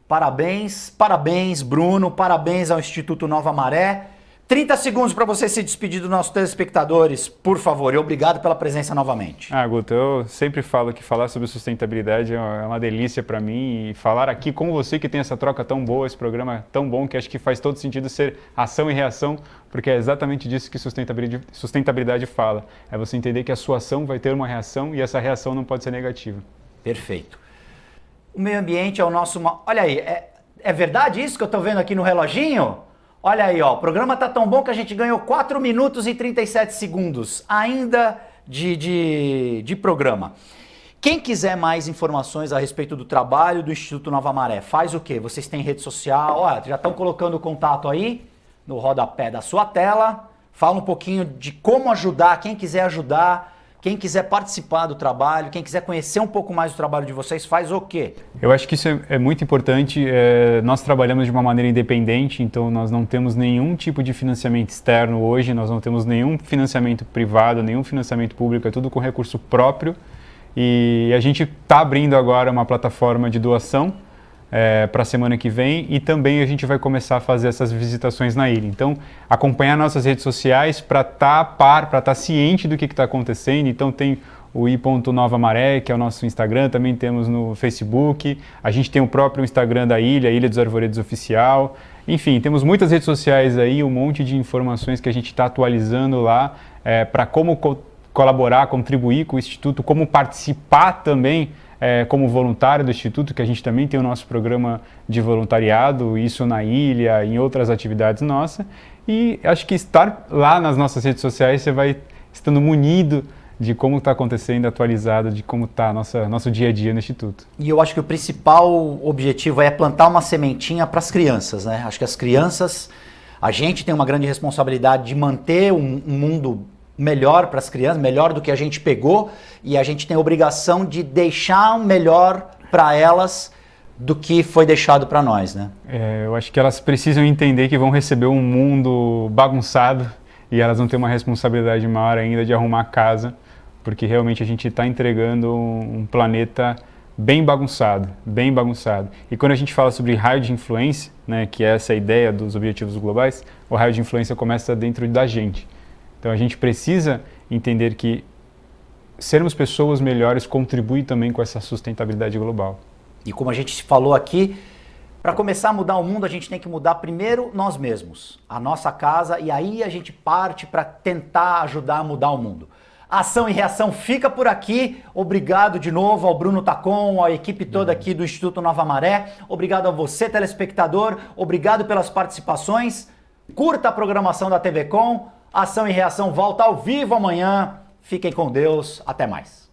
Parabéns, Bruno, parabéns ao Instituto Nova Maré. 30 segundos para você se despedir dos nossos telespectadores, por favor, e obrigado pela presença novamente. Guto, eu sempre falo que falar sobre sustentabilidade é uma delícia para mim e falar aqui com você que tem essa troca tão boa, esse programa tão bom, que acho que faz todo sentido ser ação e reação, porque é exatamente disso que sustentabilidade fala. É você entender que a sua ação vai ter uma reação e essa reação não pode ser negativa. Perfeito. O meio ambiente é o nosso... Olha aí, é verdade isso que eu estou vendo aqui no reloginho? Olha aí, ó, o programa tá tão bom que a gente ganhou 4 minutos e 37 segundos ainda de programa. Quem quiser mais informações a respeito do trabalho do Instituto Nova Maré, faz o quê? Vocês têm rede social, ó, já estão colocando o contato aí no rodapé da sua tela. Fala um pouquinho de como ajudar, quem quiser ajudar, quem quiser participar do trabalho, quem quiser conhecer um pouco mais do trabalho de vocês, faz o quê? Eu acho que isso é muito importante. Nós trabalhamos de uma maneira independente, então nós não temos nenhum tipo de financiamento externo hoje, nós não temos nenhum financiamento privado, nenhum financiamento público, é tudo com recurso próprio. E a gente está abrindo agora uma plataforma de doação para a semana que vem e também a gente vai começar a fazer essas visitações na ilha. Então, acompanhar nossas redes sociais para estar a par, para estar ciente do que está acontecendo. Então, tem o i.novamaré, que é o nosso Instagram, também temos no Facebook, a gente tem o próprio Instagram da ilha, Ilha dos Arvoredos Oficial. Enfim, temos muitas redes sociais aí, um monte de informações que a gente está atualizando lá para como colaborar, contribuir com o Instituto, como participar também como voluntário do Instituto, que a gente também tem o nosso programa de voluntariado, isso na ilha, em outras atividades nossas. E acho que estar lá nas nossas redes sociais, você vai estando munido de como está acontecendo, atualizado, de como está nosso dia a dia no Instituto. E eu acho que o principal objetivo é plantar uma sementinha para as crianças, né? Acho que as crianças, a gente tem uma grande responsabilidade de manter um mundo melhor para as crianças, melhor do que a gente pegou, e a gente tem a obrigação de deixar um melhor para elas do que foi deixado para nós, né? Eu acho que elas precisam entender que vão receber um mundo bagunçado e elas vão ter uma responsabilidade maior ainda de arrumar a casa, porque realmente a gente está entregando um planeta bem bagunçado, bem bagunçado. E quando a gente fala sobre raio de influência, né, que é essa ideia dos objetivos globais, o raio de influência começa dentro da gente. Então a gente precisa entender que sermos pessoas melhores contribui também com essa sustentabilidade global. E como a gente falou aqui, para começar a mudar o mundo, a gente tem que mudar primeiro nós mesmos, a nossa casa, e aí a gente parte para tentar ajudar a mudar o mundo. A Ação e Reação fica por aqui. Obrigado de novo ao Bruno Tacon, à equipe toda aqui do Instituto Nova Maré. Obrigado a você, telespectador. Obrigado pelas participações. Curta a programação da TV Com. Ação e Reação volta ao vivo amanhã. Fiquem com Deus. Até mais.